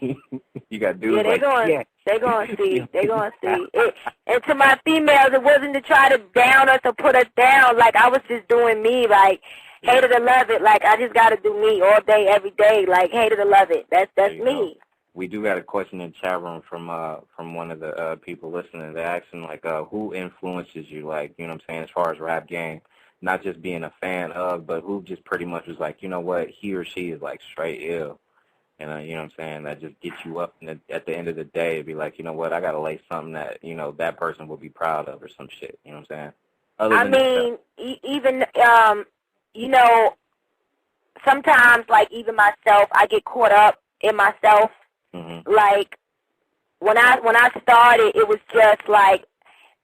you got dudes They're going to see. They're going to see. And to my females, it wasn't to try to down us or put us down. Like, I was just doing me, like, hate it or love it. Like, I just got to do me all day, every day. Like, hate it or love it. That's me. Go. We do got a question in the chat room from one of the people listening. They're asking, like, who influences you, like, you know what I'm saying, as far as rap game, not just being a fan of, but who just pretty much was like, you know what, he or she is, like, straight ill. And, you know what I'm saying, that just gets you up and at the end of the day, be like, you know what, I got to lay something that, you know, that person will be proud of or some shit, you know what I'm saying? Even, you know, sometimes, like, even myself, I get caught up in myself. Mm-hmm. Like, when I started, it was just like,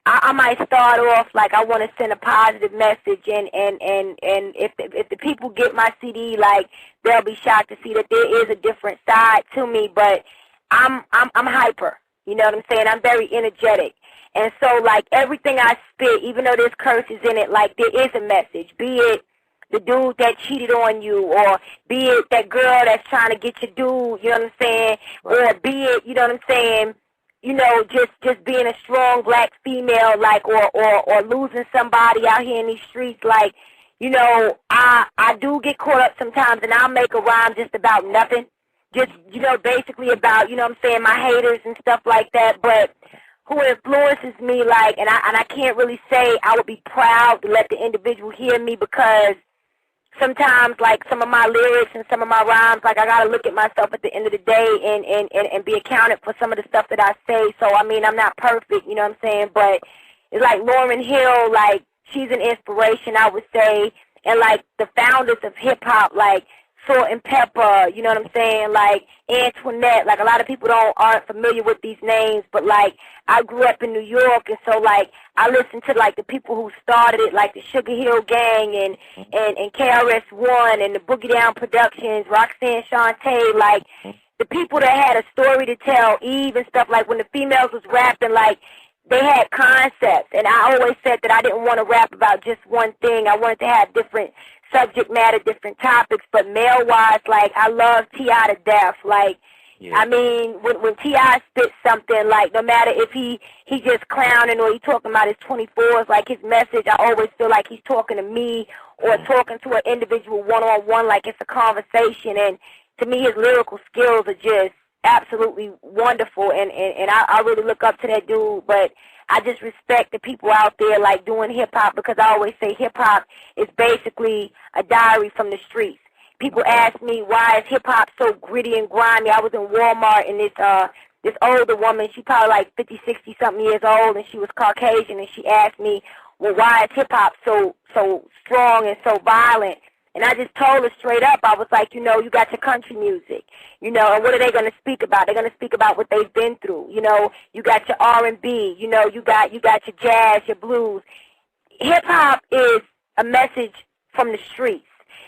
I might start off like I want to send a positive message, and if the people get my CD, like, they'll be shocked to see that there is a different side to me, but I'm hyper, you know what I'm saying? I'm very energetic, and so, like, everything I spit, even though there's curses in it, like, there is a message, be it the dude that cheated on you, or be it that girl that's trying to get your dude, you know what I'm saying, right. Or be it, you know what I'm saying, you know, just being a strong black female, like, or losing somebody out here in these streets, like, you know, I do get caught up sometimes, and I'll make a rhyme just about nothing, just, you know, basically about, you know what I'm saying, my haters and stuff like that, but who influences me, like, and I can't really say I would be proud to let the individual hear me, because sometimes, like, some of my lyrics and some of my rhymes, like, I got to look at myself at the end of the day and be accounted for some of the stuff that I say. So, I mean, I'm not perfect, you know what I'm saying? But it's like Lauryn Hill, like, she's an inspiration, I would say. And, like, the founders of hip-hop, like, Salt and Pepper, you know what I'm saying, like Antoinette, like a lot of people aren't familiar with these names, but like I grew up in New York, and so like I listened to like the people who started it, like the Sugar Hill Gang and KRS-One and the Boogie Down Productions, Roxanne Shante, like the people that had a story to tell, Eve and stuff, like when the females was rapping, like they had concepts, and I always said that I didn't want to rap about just one thing. I wanted to have different subject matter, different topics, but male-wise, like, I love T.I. to death. Like, yeah. I mean, when T.I. spits something, like, no matter if he just clowning or he talking about his 24s, like, his message, I always feel like he's talking to me or talking to an individual one-on-one, like it's a conversation, and to me, his lyrical skills are just absolutely wonderful, and I really look up to that dude, but I just respect the people out there, like, doing hip-hop, because I always say hip-hop is basically a diary from the streets. People ask me, why is hip-hop so gritty and grimy? I was in Walmart, and this older woman. She probably like 50, 60-something years old, and she was Caucasian, and she asked me, well, why is hip-hop so strong and so violent? And I just told her straight up, I was like, you know, you got your country music, you know, and what are they going to speak about? They're going to speak about what they've been through. You know, you got your R&B, you know, you got your jazz, your blues. Hip-hop is a message from the streets.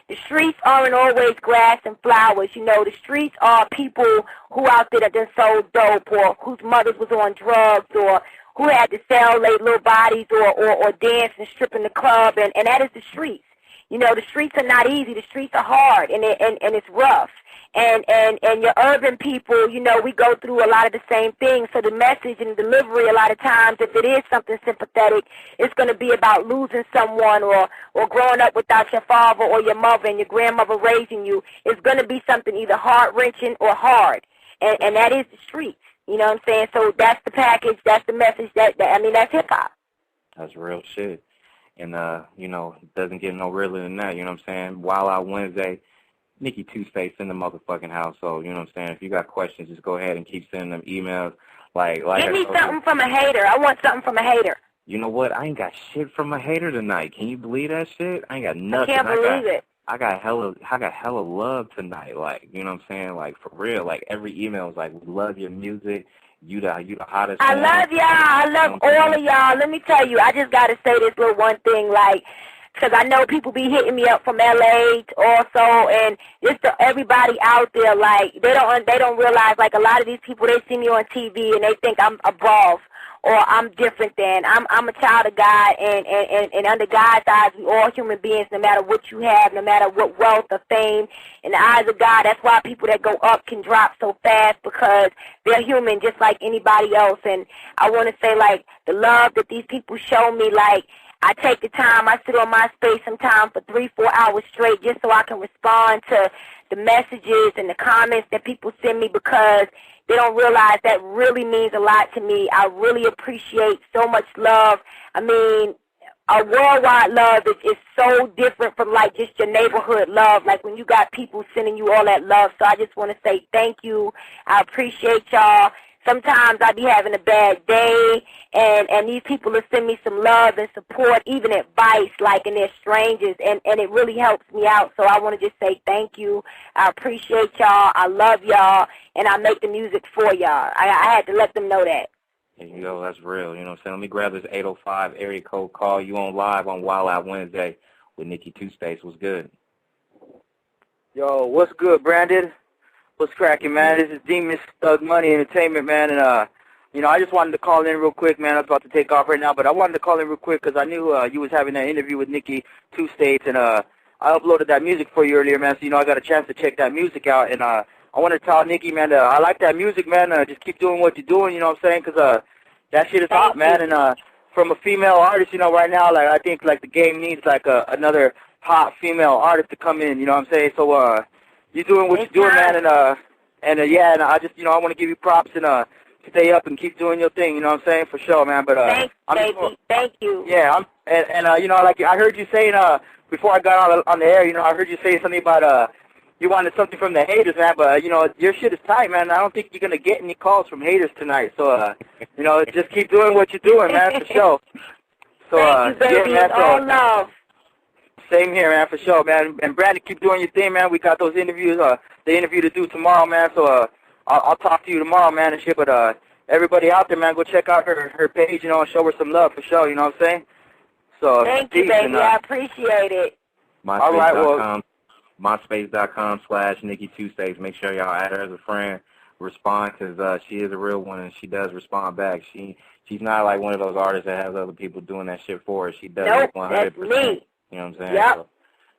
The streets aren't always grass and flowers. You know, the streets are people who out there that done sold dope, or whose mothers was on drugs, or who had to sell their little bodies, or dance and strip in the club, and that is the streets. You know, the streets are not easy. The streets are hard, and it's rough. And your urban people, you know, we go through a lot of the same things. So the message and delivery, a lot of times, if it is something sympathetic, it's going to be about losing someone, or growing up without your father or your mother and your grandmother raising you. It's going to be something either heart-wrenching or hard, and that is the streets. You know what I'm saying? So that's the package. That's the message. That's hip-hop. That's real shit. And, you know, it doesn't get no realer than that, you know what I'm saying? Wild Out Wednesday, Nicky2States in the motherfucking house. So, you know what I'm saying? If you got questions, just go ahead and keep sending them emails. Give me something from a hater. I want something from a hater. You know what? I ain't got shit from a hater tonight. Can you believe that shit? I ain't got nothing. I can't believe it. I got hella love tonight. Like, you know what I'm saying? Like, for real. Like, every email is like, we love your music. You the hottest. I love y'all. I love all of y'all. Let me tell you, I just got to say this little one thing, like, because I know people be hitting me up from L.A. also, and just everybody out there, like, they don't realize, like, a lot of these people, they see me on TV and they think I'm above or I'm different than. I'm a child of God, and under God's eyes, we all human beings, no matter what you have, no matter what wealth or fame. In the eyes of God, that's why people that go up can drop so fast, because they're human just like anybody else. And I want to say, like, the love that these people show me, like, I take the time, I sit on my space sometimes for 3-4 hours straight just so I can respond to the messages and the comments that people send me, because they don't realize that really means a lot to me. I really appreciate so much love. I mean, a worldwide love is so different from, like, just your neighborhood love, like when you got people sending you all that love. So I just want to say thank you. I appreciate y'all. Sometimes I be having a bad day, and these people will send me some love and support, even advice, like, and they're strangers, and it really helps me out. So I want to just say thank you. I appreciate y'all. I love y'all, and I make the music for y'all. I had to let them know that. There you go. That's real. You know what I'm saying? Let me grab this 805 area code call. You on live on Wild Out Wednesday with Nicky2States. What's good? Yo, what's good, Brandon? What's cracking, man? This is Demon Thug Money Entertainment, man, and, you know, I just wanted to call in real quick, man. I was about to take off right now, but I wanted to call in real quick because I knew you was having that interview with Nicky2States, and I uploaded that music for you earlier, man, so, you know, I got a chance to check that music out, and I want to tell Nicky, man, I like that music, man. Just keep doing what you're doing, you know what I'm saying, because that shit is hot, man, and from a female artist, you know, right now, like, I think, like, the game needs, like, another hot female artist to come in, you know what I'm saying, so, you're doing what you're doing, man, and yeah, and I just, you know, I want to give you props and stay up and keep doing your thing, you know what I'm saying, for sure, man. But thanks, baby. Thank you. Yeah, you know, like I heard you saying before I got on the air, you know, I heard you say something about you wanted something from the haters, man. But you know, your shit is tight, man. I don't think you're gonna get any calls from haters tonight. So you know, just keep doing what you're doing, man, for sure. So thank you, baby. yeah, man, all love. Same here, man, for sure, man. And Brandon, keep doing your thing, man. We got those interviews, the interview to do tomorrow, man. So I'll talk to you tomorrow, man, and shit. But everybody out there, man, go check out her page, you know, and show her some love for sure. You know what I'm saying? So thank you, baby. I appreciate it. All right, well, MySpace.com/Nicky2States. Make sure y'all add her as a friend. Respond, because she is a real one, and she does respond back. She's not like one of those artists that has other people doing that shit for her. She does it 100%. That's me. You know what I'm saying? Yep. So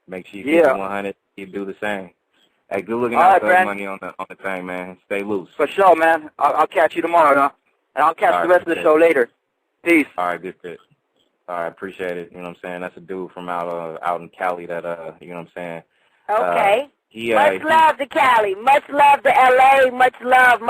make sure you keep it 100. Keep do the same. Hey, good looking out for money on the thing, man. Stay loose. For sure, man. I'll catch you tomorrow, huh? And I'll catch the rest of the show later. Peace. All right, good shit. All right, appreciate it. You know what I'm saying? That's a dude from out in Cali that you know what I'm saying? Okay. Much love to Cali. Much love to L.A. Much love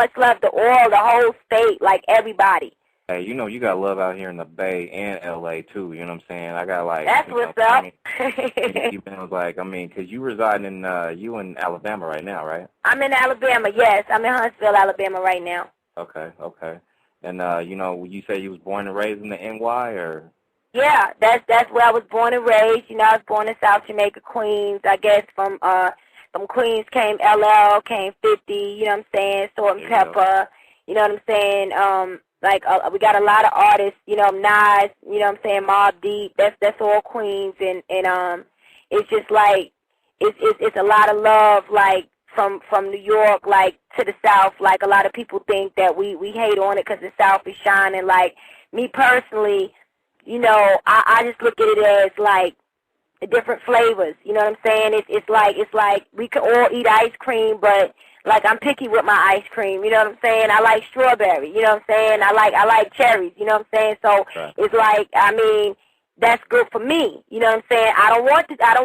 to all, the whole state, like everybody. Hey, you know, you got love out here in the Bay and L.A., too, you know what I'm saying? I got, like... That's what's up. I mean, because you reside you in Alabama right now, right? I'm in Alabama, yes. I'm in Huntsville, Alabama right now. Okay, okay. And, you know, you say you was born and raised in the NY, or? Yeah, that's where I was born and raised. You know, I was born in South Jamaica, Queens. I guess from Queens came LL, came 50, you know what I'm saying, Salt and Pepper, you know what I'm saying, we got a lot of artists, you know, Nas, you know what I'm saying, Mobb Deep, that's all Queens, and it's just like, it's a lot of love, like, from New York, like, to the South. Like, a lot of people think that we hate on it because the South is shining. Like, me personally, you know, I just look at it as, like, the different flavors, you know what I'm saying? It's like we can all eat ice cream, but, like, I'm picky with my ice cream, you know what I'm saying? I like strawberry, you know what I'm saying? I like cherries, you know what I'm saying? So it's like, I mean, that's good for me, you know what I'm saying? I don't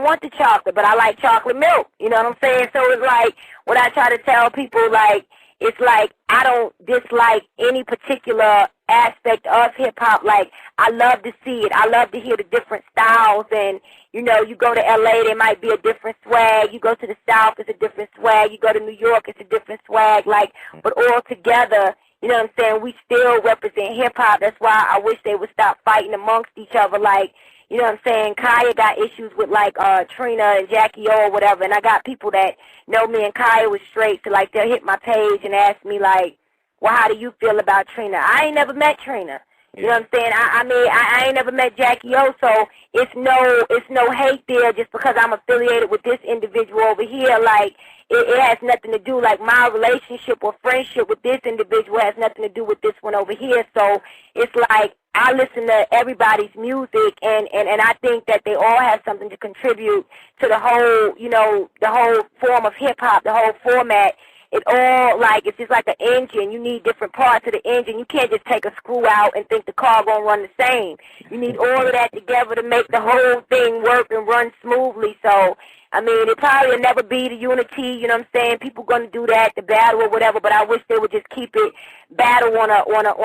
want the chocolate, but I like chocolate milk, you know what I'm saying? So it's like, when I try to tell people, like, it's like I don't dislike any particular aspect of hip-hop. Like, I love to see it. I love to hear the different styles. And, you know, you go to L.A., there might be a different swag. You go to the South, it's a different swag. You go to New York, it's a different swag. Like, but all together, you know what I'm saying, we still represent hip-hop. That's why I wish they would stop fighting amongst each other. Like, you know what I'm saying, Kaya got issues with, like, Trina and Jackie O or whatever, and I got people that know me and Kaya was straight, so, like, they'll hit my page and ask me, like, well, how do you feel about Trina? I ain't never met Trina. You know what I'm saying? I mean, I ain't never met Jackie O, so it's no hate there just because I'm affiliated with this individual over here. Like, it has nothing to do, like, my relationship or friendship with this individual has nothing to do with this one over here. So it's like I listen to everybody's music, and I think that they all have something to contribute to the whole, you know, the whole form of hip-hop, the whole format. It all, like, it's just like an engine. You need different parts of the engine. You can't just take a screw out and think the car going to run the same. You need all of that together to make the whole thing work and run smoothly. So, I mean, it probably will never be the unity, you know what I'm saying? People going to do that, the battle or whatever, but I wish they would just keep it battle on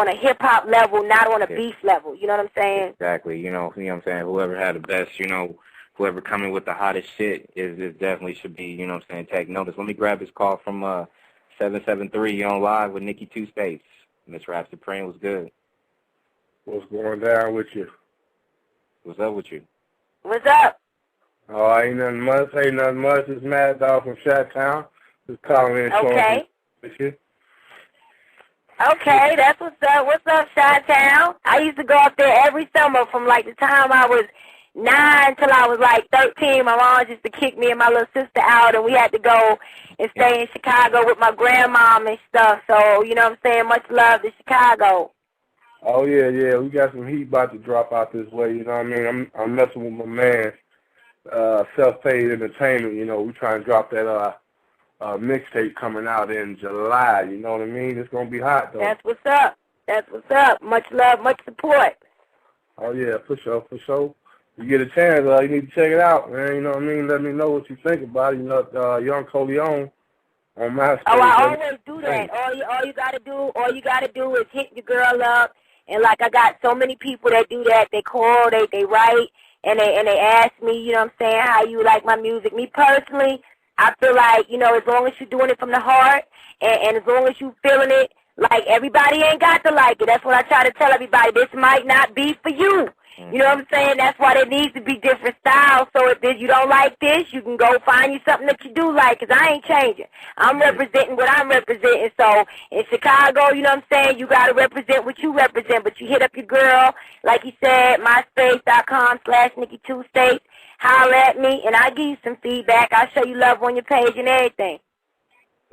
a hip-hop level, not on a beef level. You know what I'm saying? Exactly. You know what I'm saying? Whoever had the best, you know, whoever coming with the hottest shit is definitely should be, you know what I'm saying, take notice. Let me grab this call from 773. You on live with Nicky2States. Miss Rap Supreme, was good. What's going down with you? What's up with you? What's up? Oh, ain't nothing much. Ain't nothing much. It's Mad Dog from Chi-Town. Just calling in. Okay. With you. Okay, that's what's up. What's up, Chi-Town? I used to go up there every summer from, like, the time I was 9 till I was, like, 13. My mom used to kick me and my little sister out, and we had to go and stay in Chicago with my grandmom and stuff. So, you know what I'm saying? Much love to Chicago. Oh, yeah. We got some heat about to drop out this way, you know what I mean? I'm messing with my man, Self-Paid Entertainment, you know. We trying to drop that mixtape coming out in July, you know what I mean? It's going to be hot, though. That's what's up. That's what's up. Much love, much support. Oh, yeah, for sure. You get a chance, you need to check it out, man. You know what I mean? Let me know what you think about it. You know, Young Coleon on MySpace. Oh, I always do that. All you gotta do is hit your girl up, and, like, I got so many people that do that. They call, they write, and they ask me, you know what I'm saying, how you like my music. Me personally, I feel like, you know, as long as you're doing it from the heart, and as long as you feeling it, like, everybody ain't got to like it. That's what I try to tell everybody. This might not be for you. You know what I'm saying? That's why there needs to be different styles. So if you don't like this, you can go find you something that you do like, because I ain't changing. I'm representing what I'm representing. So in Chicago, you know what I'm saying, you got to represent what you represent. But you hit up your girl, like you said, myspace.com/Nicky2States. Holler at me, and I'll give you some feedback. I'll show you love on your page and everything.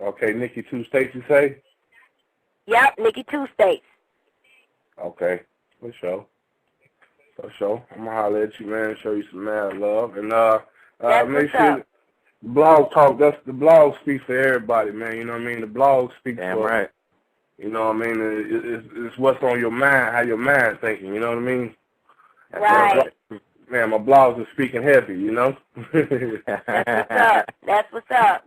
Okay, Nicky2States, you say? Yep, Nicky2States. Okay, for sure. I'm going to holler at you, man, and show you some mad love. And make sure the blog talk, the blog speaks for everybody, man. You know what I mean? The blog speaks Damn for, right. You know what I mean? It's what's on your mind, how your mind's thinking, you know what I mean? Right. Man, my blogs are speaking heavy, you know? That's what's up.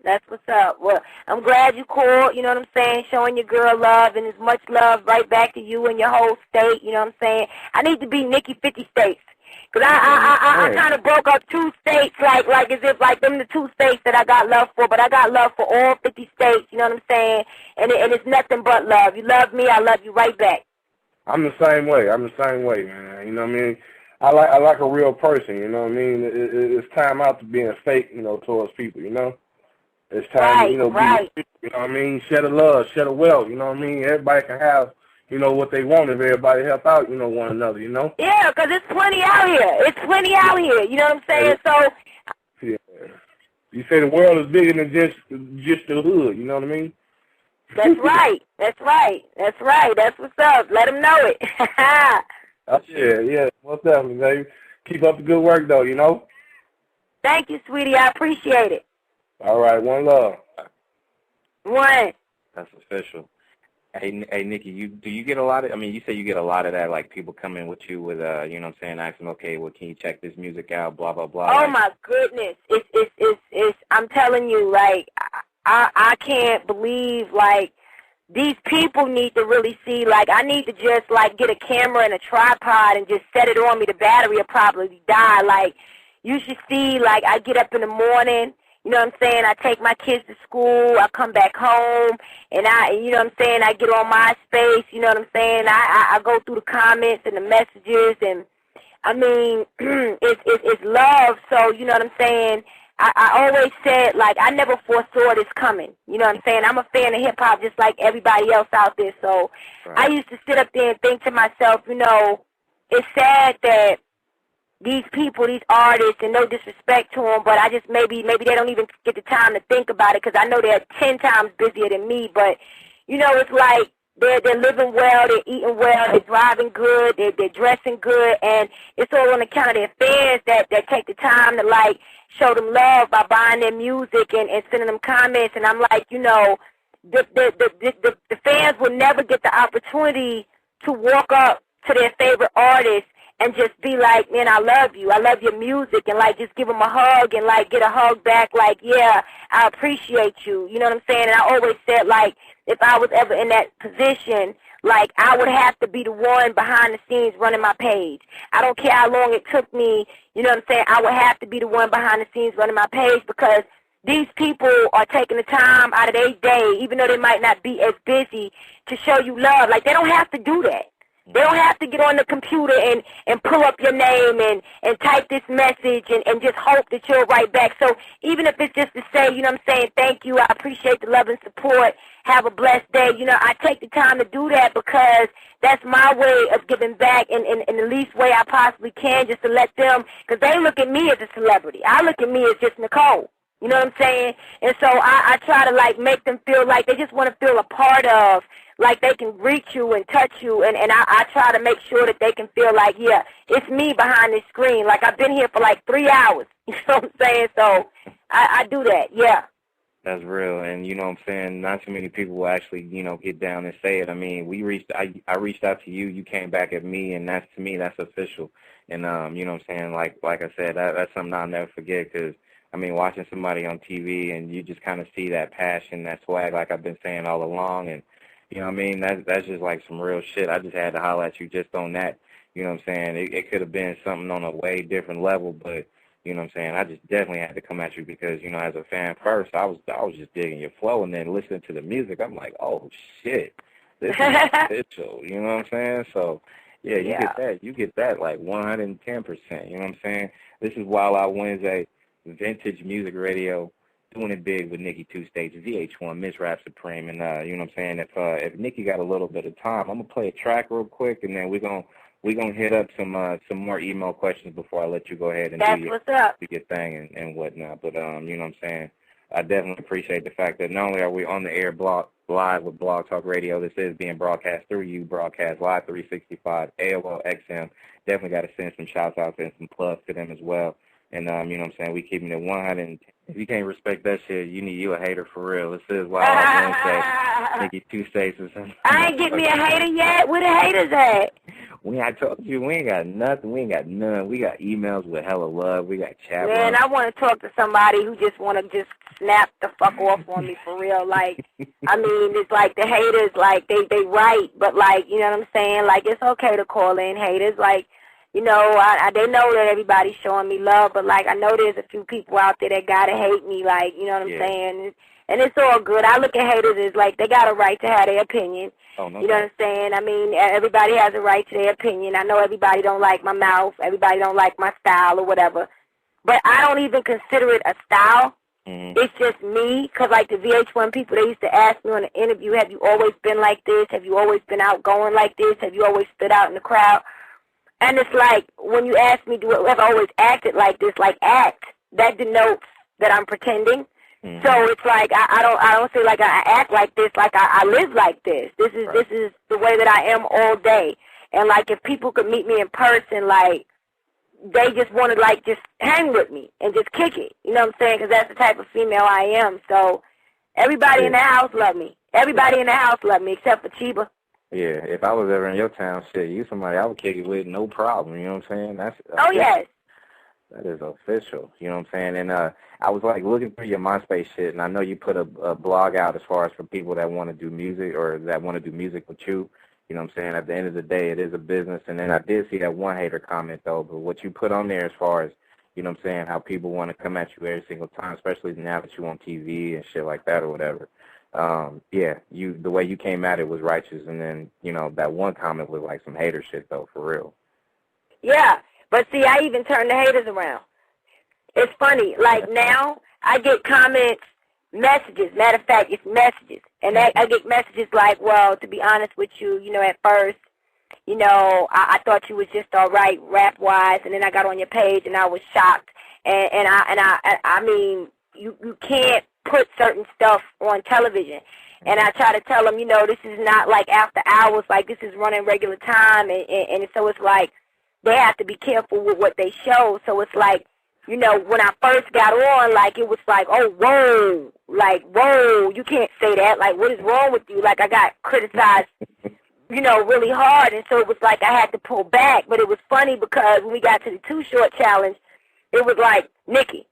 Well, I'm glad you called, you know what I'm saying, showing your girl love, and as much love right back to you and your whole state, you know what I'm saying? I need to be Nicky 50 States. Because I kind of broke up 2 states, like as if like them the 2 states that I got love for, but I got love for all 50 states, you know what I'm saying? And it's nothing but love. You love me, I love you right back. I'm the same way. Man. You know what I mean? I like a real person, you know what I mean? It's time out to being fake, you know, towards people, you know? It's time, you know, be, you know what I mean? Share the love, share the wealth, you know what I mean? Everybody can have, you know, what they want if everybody help out, you know, one another, you know? Yeah, because it's plenty out here. You know what I'm saying? So, yeah. You say the world is bigger than just the hood, you know what I mean? That's right. That's what's up. Let them know it. Yeah, most definitely, baby. Keep up the good work, though, you know? Thank you, sweetie. I appreciate it. All right, one love. One. That's official. Hey, Nikki, do you get a lot of, I mean, you say you get a lot of that, like people coming with you with, you know what I'm saying, asking, okay, well, can you check this music out, blah, blah, blah. Oh, my goodness. It's I'm telling you, like, I can't believe, like, these people need to really see, like, I need to just, like, get a camera and a tripod and just set it on me. The battery will probably die. Like, you should see, like, I get up in the morning, you know what I'm saying, I take my kids to school, I come back home, and you know what I'm saying, I get on MySpace, you know what I'm saying, I go through the comments and the messages, and, I mean, it's love, so, you know what I'm saying, I always said, like, I never foresaw this coming. You know what I'm saying? I'm a fan of hip-hop just like everybody else out there. So I used to sit up there and think to myself, you know, it's sad that these people, these artists, and no disrespect to them, but I just maybe they don't even get the time to think about it because I know they're 10 times busier than me. But, you know, it's like they're living well, they're eating well, they're driving good, they're dressing good, and it's all on account of their fans that take the time to, like, show them love by buying their music and sending them comments. And I'm like, you know, the fans will never get the opportunity to walk up to their favorite artist and just be like, man, I love you. I love your music. And, like, just give them a hug and, like, get a hug back like, yeah, I appreciate you. You know what I'm saying? And I always said, like, if I was ever in that position, like, I would have to be the one behind the scenes running my page. I don't care how long it took me, you know what I'm saying? I would have to be the one behind the scenes running my page because these people are taking the time out of their day, even though they might not be as busy, to show you love. Like, they don't have to do that. They don't have to get on the computer and pull up your name and type this message and just hope that you'll write back. So even if it's just to say, you know what I'm saying, thank you, I appreciate the love and support, have a blessed day, you know, I take the time to do that because that's my way of giving back in the least way I possibly can, just to let them, because they look at me as a celebrity. I look at me as just Nicole. You know what I'm saying? And so I try to, like, make them feel like they just want to feel a part of, like they can reach you and touch you, and I try to make sure that they can feel like, yeah, it's me behind this screen. Like, I've been here for, like, 3 hours. You know what I'm saying? So I do that, yeah. That's real, and you know what I'm saying, not too many people will actually, you know, get down and say it. I mean, I reached out to you, you came back at me, and that's, to me, that's official. And, you know what I'm saying, like I said, that's something I'll never forget because, I mean, watching somebody on TV and you just kind of see that passion, that swag, like I've been saying all along, and, you know what I mean, that's just like some real shit. I just had to holler at you just on that, you know what I'm saying. It could have been something on a way different level, but, you know what I'm saying, I just definitely had to come at you because, you know, as a fan first, I was just digging your flow, and then listening to the music, I'm like, oh, shit, this is official, you know what I'm saying? So, yeah, you get that like 110%, you know what I'm saying? This is Wild Out Wednesday, Vintage Music Radio, doing it big with Nicky2States VH1 Ms. Rap Supreme, and you know what I'm saying, if Nikki got a little bit of time, I'm gonna play a track real quick, and then we're gonna hit up some more email questions before I let you go ahead and do your thing and whatnot. But you know what I'm saying, I definitely appreciate the fact that not only are we on the air live with Blog Talk Radio, this is being broadcast through you, broadcast live 365 AOL XM. Definitely got to send some shout outs and some plugs to them as well. And, you know what I'm saying, we keeping it 100. If you can't respect that shit, you a hater for real. This is Wild Out Wednesday. Nicky2States. I ain't get me a hater yet. Where the haters at? I told you, we ain't got nothing. We ain't got none. We got emails with hella love. We got chat rooms. Man, I want to talk to somebody who just want to just snap the fuck off on me for real. Like, I mean, it's like the haters, like, they right, but, like, you know what I'm saying? Like, it's okay to call in haters. Like, you know, they know that everybody's showing me love, but, like, I know there's a few people out there that gotta hate me, like, you know what I'm saying? And it's all good. I look at haters as, like, they got a right to have their opinion. Oh, no, you know what I'm saying? I mean, everybody has a right to their opinion. I know everybody don't like my mouth. Everybody don't like my style or whatever. But I don't even consider it a style. It's just me, because, like, the VH1 people, they used to ask me on an interview, have you always been like this? Have you always been outgoing like this? Have you always stood out in the crowd? And it's like, when you ask me, have I always acted like this, like, act, that denotes that I'm pretending. So it's like, I don't say, like, I act like this, like, I live like this. This is the way that I am all day. And, like, if people could meet me in person, like, they just want to, like, just hang with me and just kick it. You know what I'm saying? Because that's the type of female I am. So everybody in the house love me. Everybody in the house love me except for Chiba. Yeah, if I was ever in your town, shit, you somebody I would kick it with, no problem. You know what I'm saying? That's yes. That is official. You know what I'm saying? And I was, like, looking through your MySpace shit, and I know you put a blog out as far as for people that want to do music or that want to do music with you. You know what I'm saying? At the end of the day, it is a business. And then I did see that one hater comment, though. But what you put on there as far as, you know what I'm saying, how people want to come at you every single time, especially now that you're on TV and shit like that or whatever. The way you came at it was righteous. And then, you know, that one comment was like some hater shit, though, for real. Yeah. But, see, I even turn the haters around. It's funny. Like, now I get comments, messages. Matter of fact, it's messages. And I get messages like, well, to be honest with you, you know, at first, you know, I thought you was just all right rap-wise, and then I got on your page and I was shocked. And I mean, you can't put certain stuff on television. And I try to tell them, you know, this is not like after hours, like this is running regular time. And so it's like they have to be careful with what they show. So it's like, you know, when I first got on, like, it was like, oh, whoa, like, whoa, you can't say that. Like, what is wrong with you? Like, I got criticized, you know, really hard, and so it was like I had to pull back. But it was funny because when we got to the Too Short challenge, it was like, Nikki,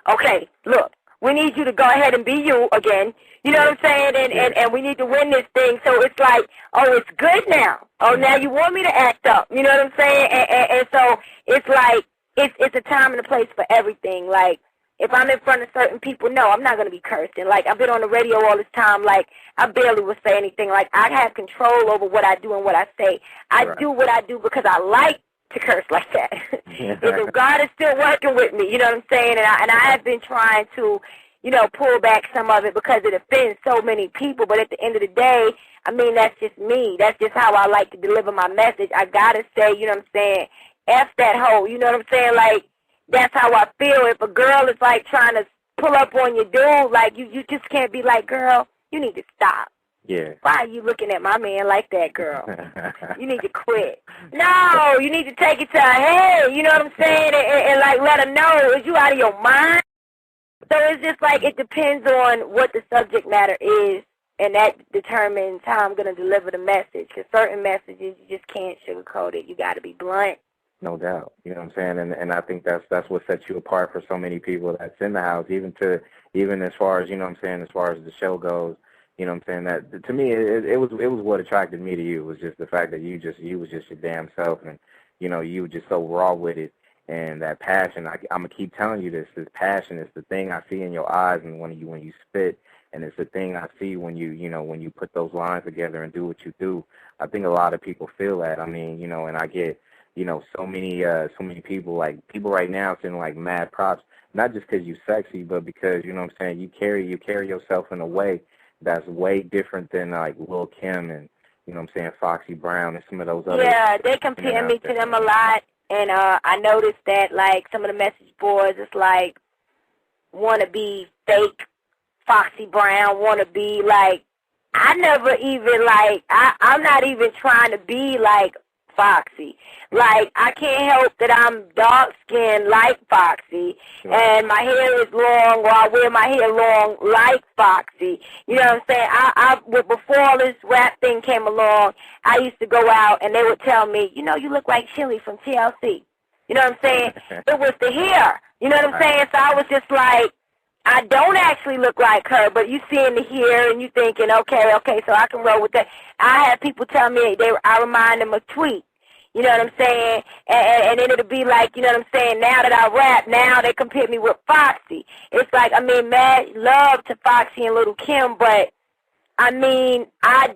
okay, look, we need you to go ahead and be you again. You know what I'm saying? And we need to win this thing. So it's like, oh, it's good now. Oh, now you want me to act up. You know what I'm saying? And so it's like, it's a time and a place for everything. Like, if I'm in front of certain people, no, I'm not going to be cursing. Like, I've been on the radio all this time. Like, I barely would say anything. Like, I have control over what I do and what I say. I do what I do because I like to curse like that. If God is still working with me, you know what I'm saying? And I have been trying to, you know, pull back some of it because it offends so many people. But at the end of the day, I mean, that's just me. That's just how I like to deliver my message. I got to say, you know what I'm saying, F that hoe, you know what I'm saying? Like, that's how I feel. If a girl is, like, trying to pull up on your dude, like, you just can't be like, girl, you need to stop. Yeah. Why are you looking at my man like that, girl? You need to quit. No, you need to take it to her head, you know what I'm saying? And like, let her know, is you out of your mind? So it's just like, it depends on what the subject matter is, and that determines how I'm going to deliver the message. Because certain messages, you just can't sugarcoat it. You got to be blunt. No doubt. You know what I'm saying? And I think that's what sets you apart for so many people that's in the house, even as far as, you know what I'm saying, as far as the show goes. You know what I'm saying? That to me, it was what attracted me to you, was just the fact that you was just your damn self, and, you know, you were just so raw with it, and that passion. I'm gonna keep telling you this passion is the thing I see in your eyes, and when you spit, and it's the thing I see when you put those lines together and do what you do. I think a lot of people feel that. I mean, you know, and I get, you know, so many people right now sending like mad props, not just because you're sexy, but because, you know what I'm saying, you carry yourself in a way that's way different than like Lil' Kim and, you know what I'm saying, Foxy Brown and some of those other. Yeah, they compare me to them a lot, and I noticed that, like, some of the message boards, it's like, want to be fake Foxy Brown, want to be like, I never even, like, I'm not even trying to be like Foxy. Like, I can't help that I'm dark-skinned like Foxy, and my hair is long, or I wear my hair long like Foxy. You know what I'm saying? Before all this rap thing came along, I used to go out, and they would tell me, you know, you look like Chili from TLC. You know what I'm saying? It was the hair. You know what I'm saying? So I was just like, I don't actually look like her, but you seeing the hair and you thinking, okay, so I can roll with that. I had people tell me I remind them of Tweet. You know what I'm saying? And then it'll be like, you know what I'm saying, now that I rap, now they compare me with Foxy. It's like, I mean, mad love to Foxy and Little Kim, but, I mean, I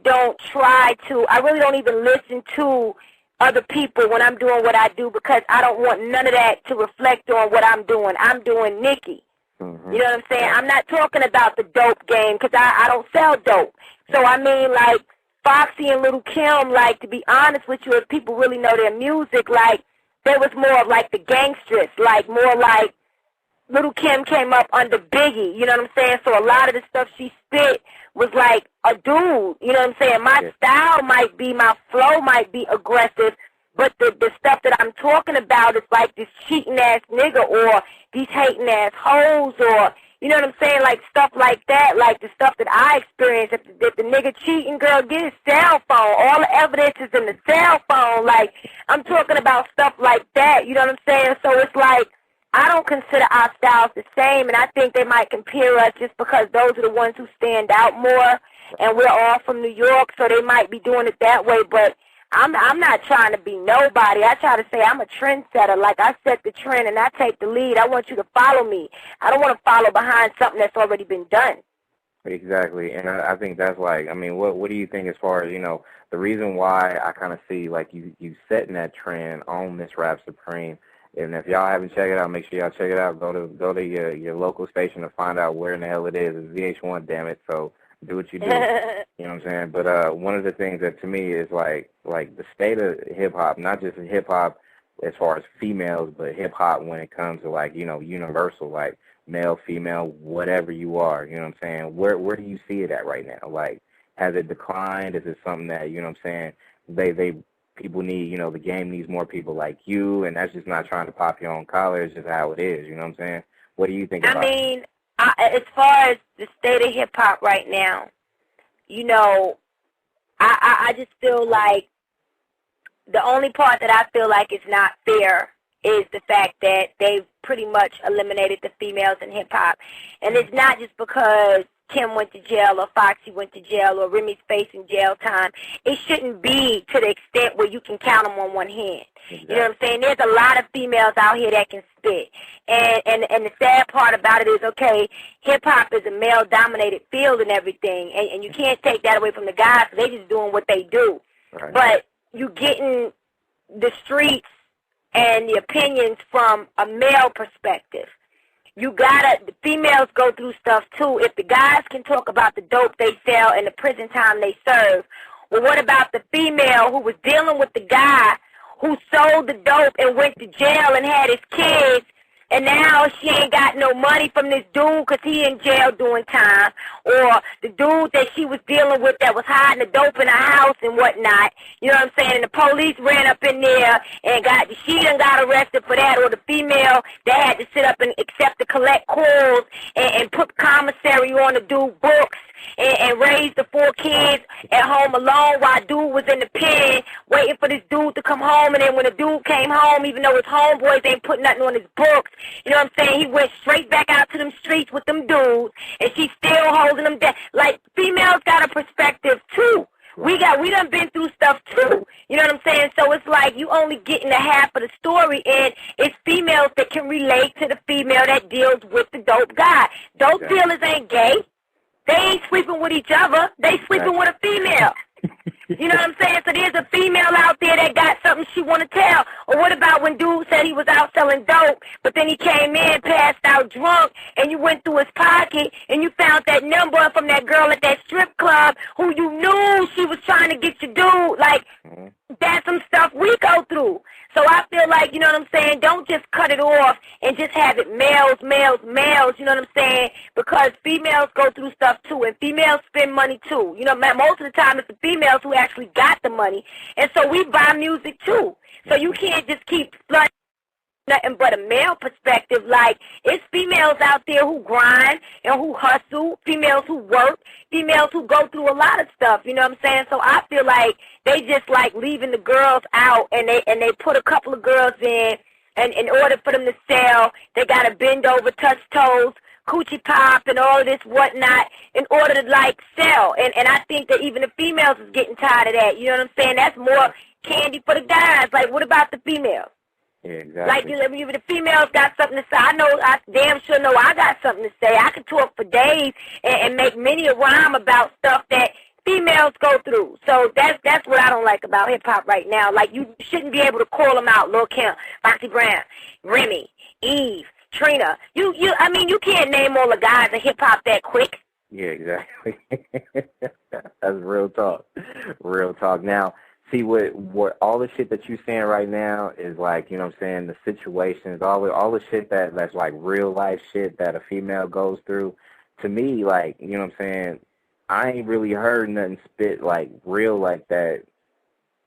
really don't even listen to other people when I'm doing what I do because I don't want none of that to reflect on what I'm doing. I'm doing Nikki. Mm-hmm. You know what I'm saying? I'm not talking about the dope game because I don't sell dope. So, I mean, like, Foxy and Little Kim, like, to be honest with you, if people really know their music, like, there was more of, like, the gangsters, like, more like Little Kim came up under Biggie, you know what I'm saying? So a lot of the stuff she spit was like a dude, you know what I'm saying? My style might be, my flow might be aggressive, but the stuff that I'm talking about is like this cheating-ass nigga or these hating-ass hoes or, you know what I'm saying, like stuff like that, like the stuff that I experienced. If the nigga cheating, girl, get his cell phone. All the evidence is in the cell phone. Like, I'm talking about stuff like that, you know what I'm saying? So it's like, I don't consider our styles the same, and I think they might compare us just because those are the ones who stand out more, and we're all from New York, so they might be doing it that way, but I'm not trying to be nobody. I try to say I'm a trendsetter. Like, I set the trend, and I take the lead. I want you to follow me. I don't want to follow behind something that's already been done. Exactly, and I think that's like, I mean, what do you think as far as, you know, the reason why I kind of see, like, you setting that trend on Miss Rap Supreme, and if y'all haven't checked it out, make sure y'all check it out. Go to your local station to find out where in the hell it is. It's VH1, damn it, so do what you do. You know what I'm saying? But one of the things that to me is like the state of hip-hop, not just hip-hop as far as females, but hip-hop when it comes to, like, you know, universal, like male, female, whatever you are, you know what I'm saying? Where do you see it at right now? Like, has it declined? Is it something that, you know what I'm saying, people need, you know, the game needs more people like you, and that's just not trying to pop your own collar. It's just how it is, you know what I'm saying? What do you think about it? I mean, as far as the state of hip-hop right now, you know, I just feel like the only part that I feel like is not fair is the fact that they've pretty much eliminated the females in hip-hop. And it's not just because Kim went to jail or Foxy went to jail or Remy's facing jail time. It shouldn't be to the extent where you can count them on one hand. Exactly. You know what I'm saying? There's a lot of females out here that can spit. And the sad part about it is, okay, hip-hop is a male-dominated field and everything, and you can't take that away from the guys. They just doing what they do. Right. But you getting the streets and the opinions from a male perspective. The females go through stuff too. If the guys can talk about the dope they sell and the prison time they serve, well, what about the female who was dealing with the guy who sold the dope and went to jail and had his kids, and now she ain't got no money from this dude because he in jail doing time, or the dude that she was dealing with that was hiding the dope in her house and whatnot, you know what I'm saying, and the police ran up in there and she done got arrested for that, or the female that had to sit up and accept the collect calls and put commissary on the dude books and raise the 4 kids at home alone while dude was in the pen waiting for this dude to come home, and then when the dude came home, even though his homeboys ain't put nothing on his books, you know what I'm saying, he went straight back out to them streets with them dudes, and she's still holding them down. Like, females got a perspective too. We done been through stuff too. You know what I'm saying? So it's like you only getting the half of the story, and it's females that can relate to the female that deals with the dope guy. Dope dealers ain't gay. They ain't sleeping with each other. They sleeping with a female. You know what I'm saying? So there's a female out there that got something she want to tell. Or what about when dude said he was out selling dope, but then he came in, passed out drunk, and you went through his pocket, and you found that number from that girl at that strip club who you knew she was trying to get your dude. Like, that's some stuff we go through. So I feel like, you know what I'm saying, don't just cut it off and just have it males, you know what I'm saying, because females go through stuff too, and females spend money too. You know, most of the time it's the females who actually got the money, and so we buy music too. So you can't just keep flooding nothing but a male perspective. Like, it's females out there who grind and who hustle, females who work, females who go through a lot of stuff, you know what I'm saying? So I feel like they just like leaving the girls out, and they put a couple of girls in, and in order for them to sell, they got to bend over, touch toes, coochie pop, and all of this whatnot in order to, like, sell. And I think that even the females is getting tired of that, you know what I'm saying? That's more candy for the guys. Like, what about the females? Yeah, exactly. Like, if the females got something to say, I damn sure know I got something to say. I can talk for days and make many a rhyme about stuff that females go through. So that's what I don't like about hip-hop right now. Like, you shouldn't be able to call them out. Lil' Kim, Foxy Brown, Remy, Eve, Trina. You can't name all the guys in hip-hop that quick. Yeah, exactly. That's real talk. Real talk. Now, see, what all the shit that you're saying right now is like, you know what I'm saying, the situations, all the shit that's like real life shit that a female goes through. To me, like, you know what I'm saying, I ain't really heard nothing spit like real like that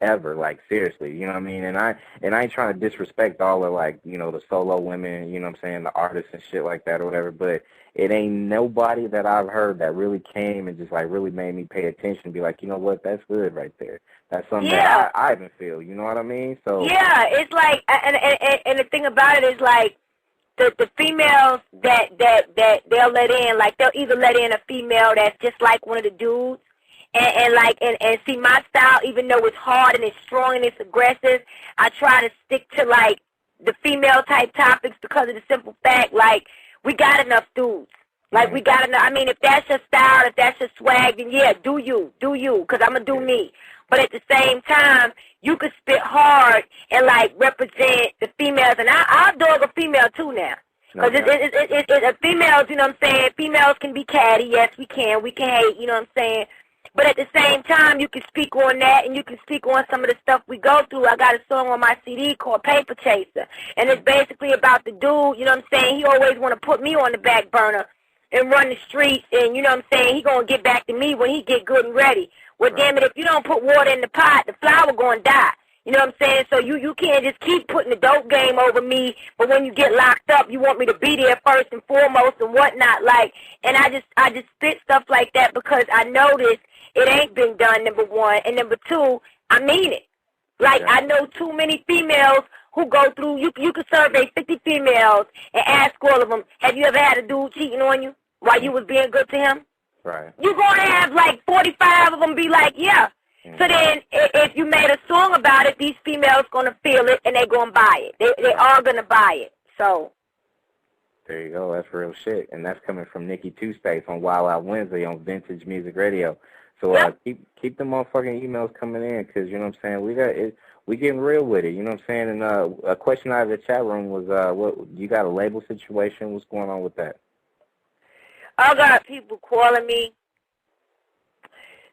ever, like seriously, you know what I mean? And I ain't trying to disrespect all the, like, you know, the solo women, you know what I'm saying, the artists and shit like that or whatever, but it ain't nobody that I've heard that really came and just like really made me pay attention and be like, you know what, that's good right there. That's something that I even feel, you know what I mean? So yeah, it's like, and the thing about it is like, the females that they'll let in, like they'll either let in a female that's just like one of the dudes, and see my style, even though it's hard and it's strong and it's aggressive, I try to stick to like the female type topics because of the simple fact, like, we got enough dudes. Like, we got enough. I mean, if that's your style, if that's your swag, then yeah, do you, because I'm going to do me. But at the same time, you can spit hard and, like, represent the females. And I'll dog a female, too, now. Because it's females, you know what I'm saying? Females can be catty. Yes, we can. We can hate, you know what I'm saying? But at the same time, you can speak on that, and you can speak on some of the stuff we go through. I got a song on my CD called Paper Chaser. And it's basically about the dude, you know what I'm saying? He always want to put me on the back burner and run the streets, and you know what I'm saying, he going to get back to me when he get good and ready. Well, damn it, if you don't put water in the pot, the flower going to die. You know what I'm saying? So you can't just keep putting the dope game over me, but when you get locked up, you want me to be there first and foremost and whatnot. Like, and I just spit stuff like that because I noticed it ain't been done, number one, and number two, I mean it. Like, I know too many females who go through, you could survey 50 females and ask all of them, have you ever had a dude cheating on you while you was being good to him? Right. You're going to have like 45 of them be like, yeah. So then if you made a song about it, these females going to feel it and they're going to buy it. They are going to buy it. So there you go. That's real shit. And that's coming from Nicky2States on Wild Out Wednesday on Vintage Music Radio. So keep the motherfucking emails coming in because, you know what I'm saying, we getting real with it, you know what I'm saying? And a question out of the chat room was, what you got a label situation? What's going on with that? I got people calling me.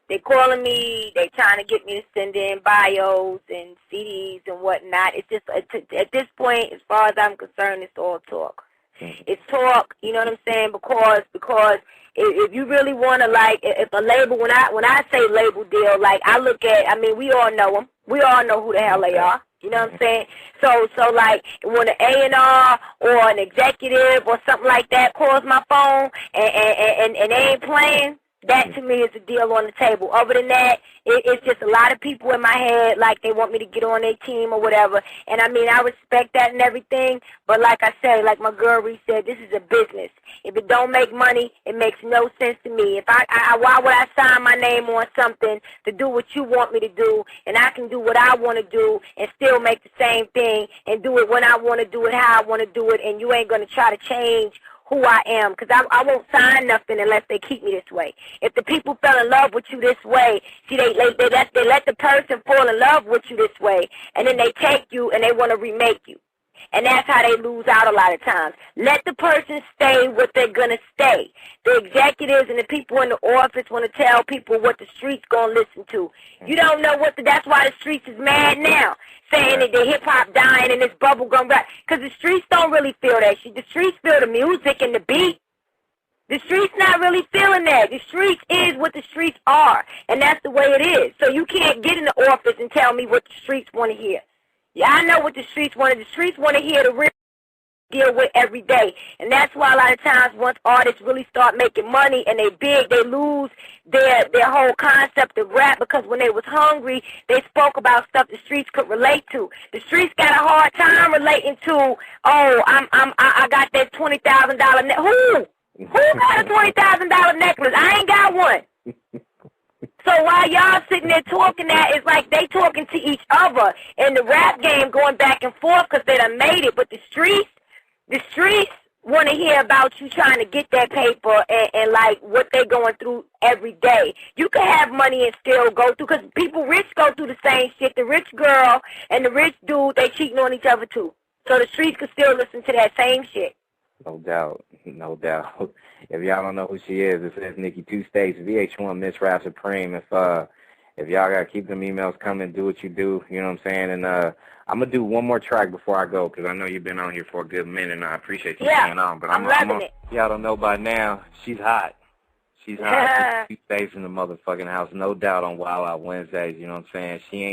They calling me. They trying to get me to send in bios and CDs and whatnot. It's just, at this point, as far as I'm concerned, it's all talk. It's talk, you know what I'm saying, because if you really want to, like, if a label, when I say label deal, like, I look at, I mean, we all know them. We all know who the hell they are. You know what I'm saying? So like, when an A&R or an executive or something like that calls my phone and they ain't playing, that to me is a deal on the table. Other than that, it's just a lot of people in my head, like they want me to get on their team or whatever. And I mean, I respect that and everything, but like I say, like my girl Reese said, this is a business. If it don't make money, it makes no sense to me. If why would I sign my name on something to do what you want me to do, and I can do what I want to do and still make the same thing and do it when I want to do it, how I want to do it, and you ain't going to try to change who I am, because I won't sign nothing unless they keep me this way. If the people fell in love with you this way, see, they let the person fall in love with you this way, and then they take you and they want to remake you. And that's how they lose out a lot of times. Let the person stay what they're going to stay. The executives and the people in the office want to tell people what the streets going to listen to. You don't know that's why the streets is mad now, saying that the hip-hop dying and this bubblegum rap. Because the streets don't really feel that shit. The streets feel the music and the beat. The streets not really feeling that. The streets is what the streets are, and that's the way it is. So you can't get in the office and tell me what the streets want to hear. Yeah, I know what the streets want. The streets want to hear the real deal with every day. And that's why a lot of times once artists really start making money and they big, they lose their whole concept of rap, because when they was hungry, they spoke about stuff the streets could relate to. The streets got a hard time relating to, I got that $20,000 Who got a $20,000 necklace? I ain't got one. So while y'all sitting there talking that, it's like they talking to each other. And the rap game going back and forth because they done made it. But the streets want to hear about you trying to get that paper and like what they going through every day. You can have money and still go through, because people rich go through the same shit. The rich girl and the rich dude, they cheating on each other too. So the streets can still listen to that same shit. No doubt, no doubt. If y'all don't know who she is, this is Nicky2States VH1 Ms. Rap Supreme. If y'all gotta keep them emails coming, do what you do. You know what I'm saying? And I'm gonna do one more track before I go, because I know you've been on here for a good minute, and I appreciate you staying on. But I'm loving it. Y'all don't know by now, she's hot. She's hot. She stays in the motherfucking house, no doubt, on Wild Out Wednesdays. You know what I'm saying? She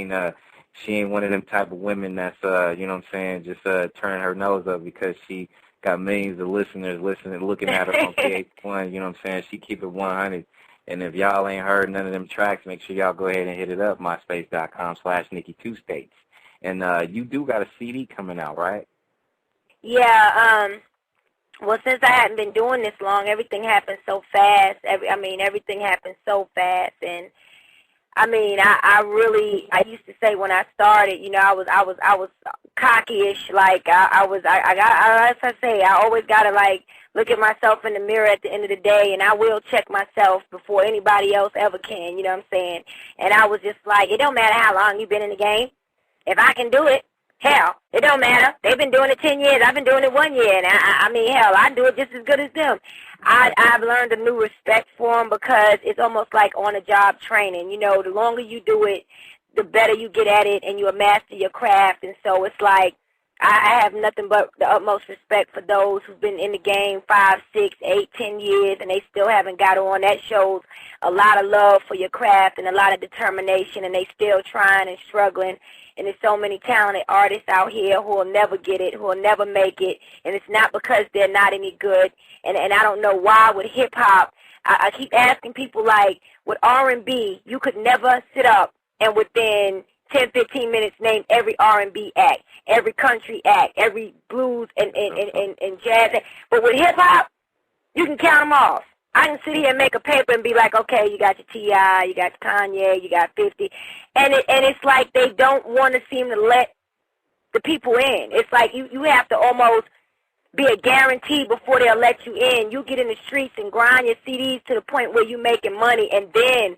ain't one of them type of women that's you know what I'm saying, just turning her nose up because she got millions of listeners listening, looking at her on VH1. You know what I'm saying? She keep it 100. And if y'all ain't heard none of them tracks, make sure y'all go ahead and hit it up, myspace.com/Nicky2States. And you do got a CD coming out, right? Yeah. Well, since I hadn't been doing this long, everything happened so fast. Everything happened so fast. And I used to say when I started, you know, I was cocky-ish. Like I always gotta like look at myself in the mirror at the end of the day, and I will check myself before anybody else ever can. You know what I'm saying? And I was just like, it don't matter how long you've been in the game. If I can do it, hell, it don't matter. They've been doing it 10 years. I've been doing it 1 year. And hell, I do it just as good as them. I've learned a new respect for them because it's almost like on-the-job training. You know, the longer you do it, the better you get at it, and you master your craft. And so it's like I have nothing but the utmost respect for those who've been in the game 5, 6, 8, 10 years, and they still haven't got on. That shows a lot of love for your craft and a lot of determination, and they still trying and struggling. And there's so many talented artists out here who will never get it, who will never make it, and it's not because they're not any good. And I don't know why with hip-hop, I keep asking people, like, with R&B, you could never sit up and within 10, 15 minutes name every R&B act, every country act, every blues and jazz act. But with hip-hop, you can count them off. I can sit here and make a paper and be like, okay, you got your T.I., you got your Kanye, you got 50. And it's like they don't want to seem to let the people in. It's like you have to almost be a guarantee before they'll let you in. You get in the streets and grind your CDs to the point where you're making money, and then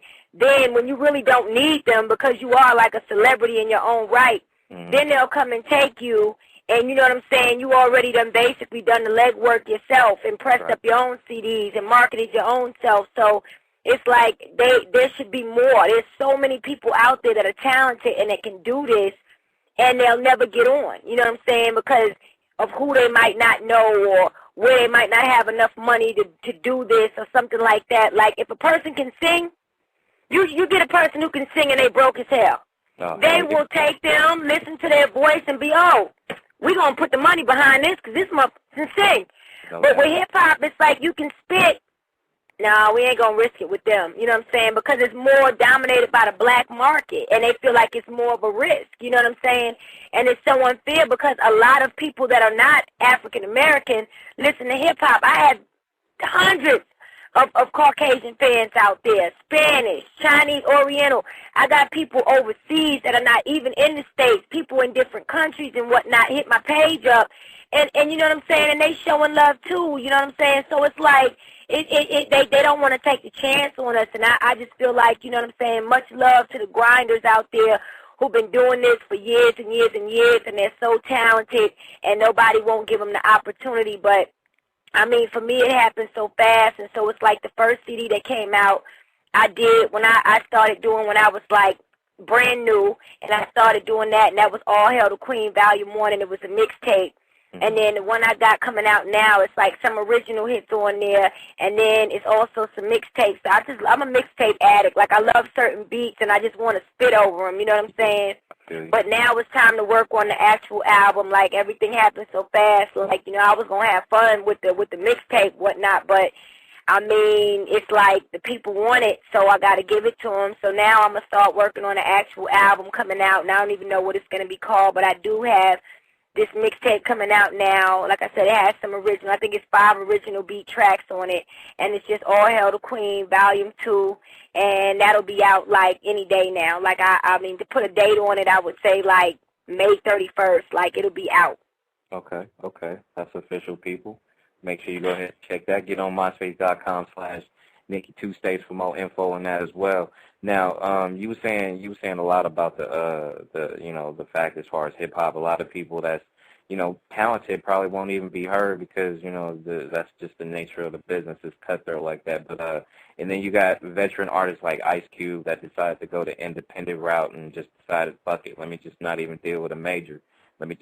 when you really don't need them because you are like a celebrity in your own right, then they'll come and take you. And you know what I'm saying? You already basically done the legwork yourself and pressed up your own CDs and marketed your own self. So it's like there should be more. There's so many people out there that are talented and that can do this, and they'll never get on. You know what I'm saying? Because of who they might not know or where they might not have enough money to do this or something like that. Like if a person can sing, you get a person who can sing and they broke as hell. They will take them, listen to their voice, and be, we're going to put the money behind this because this motherfucker can sing. But with hip-hop, it's like you can spit. No, we ain't going to risk it with them. You know what I'm saying? Because it's more dominated by the black market, and they feel like it's more of a risk. You know what I'm saying? And it's so unfair because a lot of people that are not African-American listen to hip-hop. I have hundreds of Caucasian fans out there, Spanish, Chinese, Oriental. I got people overseas that are not even in the States, people in different countries and whatnot hit my page up, and you know what I'm saying, and they showing love too, you know what I'm saying, so it's like, they don't want to take the chance on us, and I just feel like, you know what I'm saying, much love to the grinders out there who've been doing this for years and years and years, and they're so talented, and nobody won't give them the opportunity, but I mean, for me, it happened so fast, and so it's like the first CD that came out, I did when I started doing when I was, like, brand new, and I started doing that, and that was All Hail the Queen Volume 1, and it was a mixtape. And then the one I got coming out now, it's like some original hits on there, and then it's also some mixtapes. So I'm a mixtape addict. Like, I love certain beats, and I just want to spit over them, you know what I'm saying? But now it's time to work on the actual album. Like, everything happened so fast. So, like, you know, I was going to have fun with the mixtape, whatnot, but, I mean, it's like the people want it, so I got to give it to them. So now I'm going to start working on the actual album coming out, and I don't even know what it's going to be called, but I do have this mixtape coming out now. Like I said, it has some original. I think it's 5 original beat tracks on it, and it's just All Hail the Queen, Volume 2, and that'll be out like any day now. Like I mean, to put a date on it, I would say like May 31st. Like it'll be out. Okay, that's official, people. Make sure you go ahead and check that. Get on myspace.com/Nicky2States for more info on that as well. Now, you were saying a lot about the fact as far as hip hop. A lot of people that's talented probably won't even be heard because that's just the nature of the business. It's cutthroat like that. But and then you got veteran artists like Ice Cube that decided to go the independent route and just decided, fuck it, let me just not even deal with a major.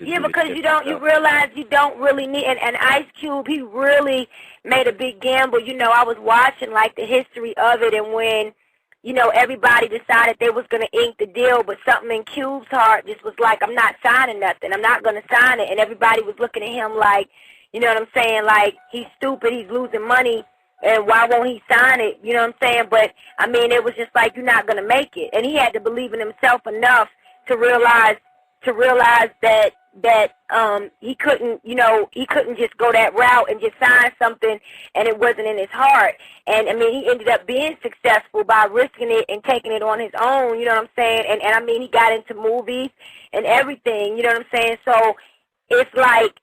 Yeah, because you realize you don't really need, and Ice Cube, he really made a big gamble. I was watching like the history of it, and when, everybody decided they was going to ink the deal, but something in Cube's heart just was like, I'm not signing nothing. I'm not going to sign it. And everybody was looking at him like, you know what I'm saying, like he's stupid, he's losing money, and why won't he sign it? You know what I'm saying? But, I mean, it was just like, you're not going to make it. And he had to believe in himself enough to realize that he couldn't just go that route and just sign something and it wasn't in his heart. And I mean, he ended up being successful by risking it and taking it on his own, you know what I'm saying? And I mean, he got into movies and everything, you know what I'm saying? So it's like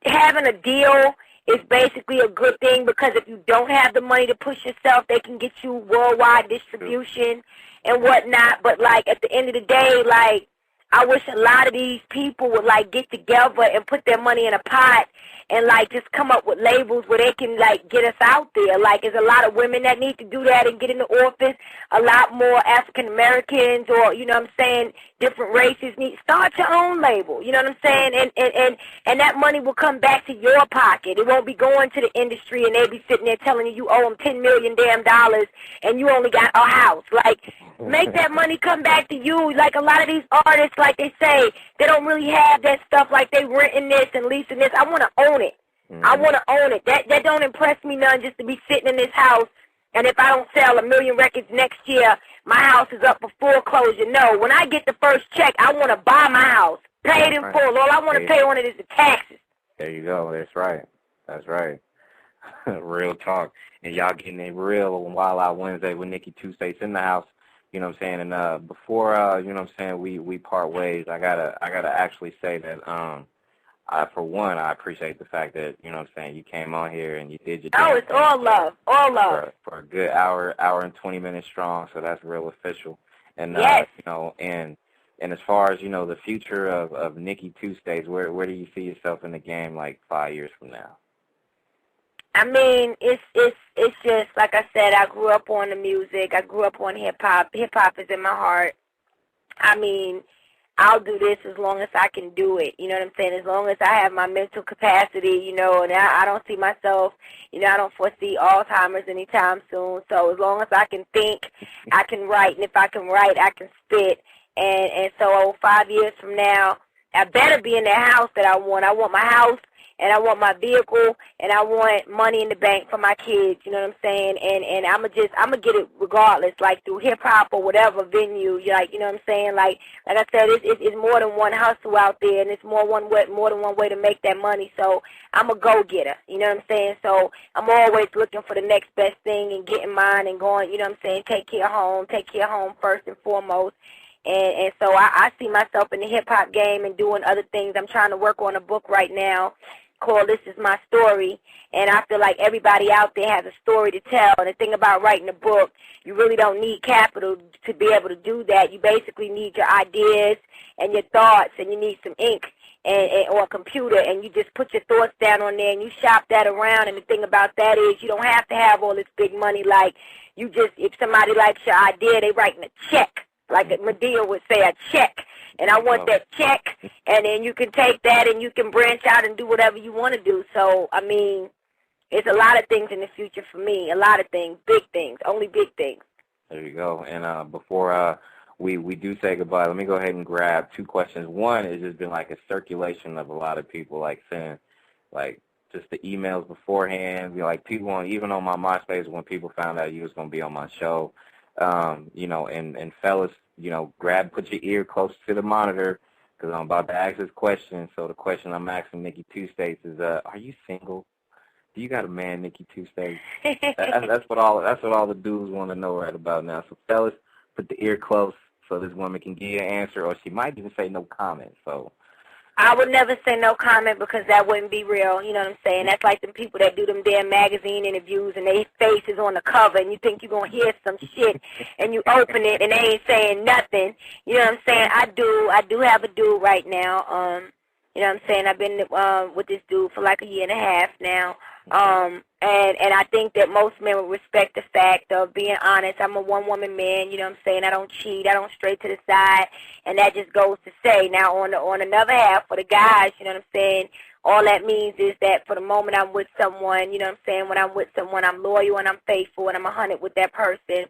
having a deal is basically a good thing because if you don't have the money to push yourself, they can get you worldwide distribution and whatnot. But like at the end of the day, like, I wish a lot of these people would, like, get together and put their money in a pot and, like, just come up with labels where they can, like, get us out there. Like, there's a lot of women that need to do that and get in the office. A lot more African-Americans or, you know what I'm saying, different races need start your own label. You know what I'm saying? And that money will come back to your pocket. It won't be going to the industry and they'll be sitting there telling you owe them $10 million and you only got a house. Like, make that money come back to you. Like, a lot of these artists, like they say, they don't really have that stuff. Like, they renting this and leasing this. I want to own it. I want to own it. That don't impress me none just to be sitting in this house, and if I don't sell 1 million records next year, my house is up for foreclosure. No, when I get the first check, I want to buy my house, pay it in full. All I want to pay on it is the taxes. There you go. That's right. That's right. Real talk. And y'all getting it real on Wild Out Wednesday with Nicky2States in the house. You know what I'm saying? And before you know what I'm saying, we part ways, I gotta actually say that for one, I appreciate the fact that, you know what I'm saying, you came on here and you did your Oh, it's all love. All love. For a good hour and 20 minutes strong, so that's real official. And yes. And as far as, the future of Nicky2States, where do you see yourself in the game like 5 years from now? I mean, it's just, like I said, I grew up on the music. I grew up on hip-hop. Hip-hop is in my heart. I mean, I'll do this as long as I can do it. You know what I'm saying? As long as I have my mental capacity, and I don't see myself, I don't foresee Alzheimer's anytime soon. So as long as I can think, I can write. And if I can write, I can spit. And so 5 years from now, I better be in that house that I want. I want my house. And I want my vehicle, and I want money in the bank for my kids, you know what I'm saying? And I'm gonna get it regardless, like through hip-hop or whatever venue, like, you know what I'm saying? Like I said, it's more than one hustle out there, and it's more than one way to make that money, so I'm a go-getter, you know what I'm saying? So I'm always looking for the next best thing and getting mine and going, you know what I'm saying, take care of home first and foremost. And so I see myself in the hip-hop game and doing other things. I'm trying to work on a book right now called This Is My Story, and I feel like everybody out there has a story to tell. And the thing about writing a book, you really don't need capital to be able to do that. You basically need your ideas and your thoughts, and you need some ink or a computer, and you just put your thoughts down on there, and you shop that around. And the thing about that is you don't have to have all this big money. Like, you just, if somebody likes your idea, they writing a check. Like Medea would say, a check. And I want that check, and then you can take that and you can branch out and do whatever you want to do. So, I mean, it's a lot of things in the future for me, a lot of things, big things, only big things. There you go. And before we do say goodbye, let me go ahead and grab two questions. One is just been like a circulation of a lot of people, like saying, like, just the emails beforehand, like people even on my MySpace when people found out you was going to be on my show. And fellas, put your ear close to the monitor because I'm about to ask this question. So the question I'm asking Nicky2States is, are you single? Do you got a man, Nicky2States? That's what all the dudes want to know right about now. So fellas, put the ear close so this woman can give you an answer, or she might even say no comment. So I would never say no comment because that wouldn't be real. You know what I'm saying? That's like them people that do them damn magazine interviews and their face is on the cover and you think you're going to hear some shit and you open it and they ain't saying nothing. You know what I'm saying? I do have a dude right now. You know what I'm saying? I've been with this dude for like a year and a half now. And I think that most men would respect the fact of being honest. I'm a one-woman man, you know what I'm saying? I don't cheat. I don't stray to the side. And that just goes to say, now on another half, for the guys, you know what I'm saying, all that means is that for the moment I'm with someone, you know what I'm saying, when I'm with someone, I'm loyal and I'm faithful and I'm 100 with that person.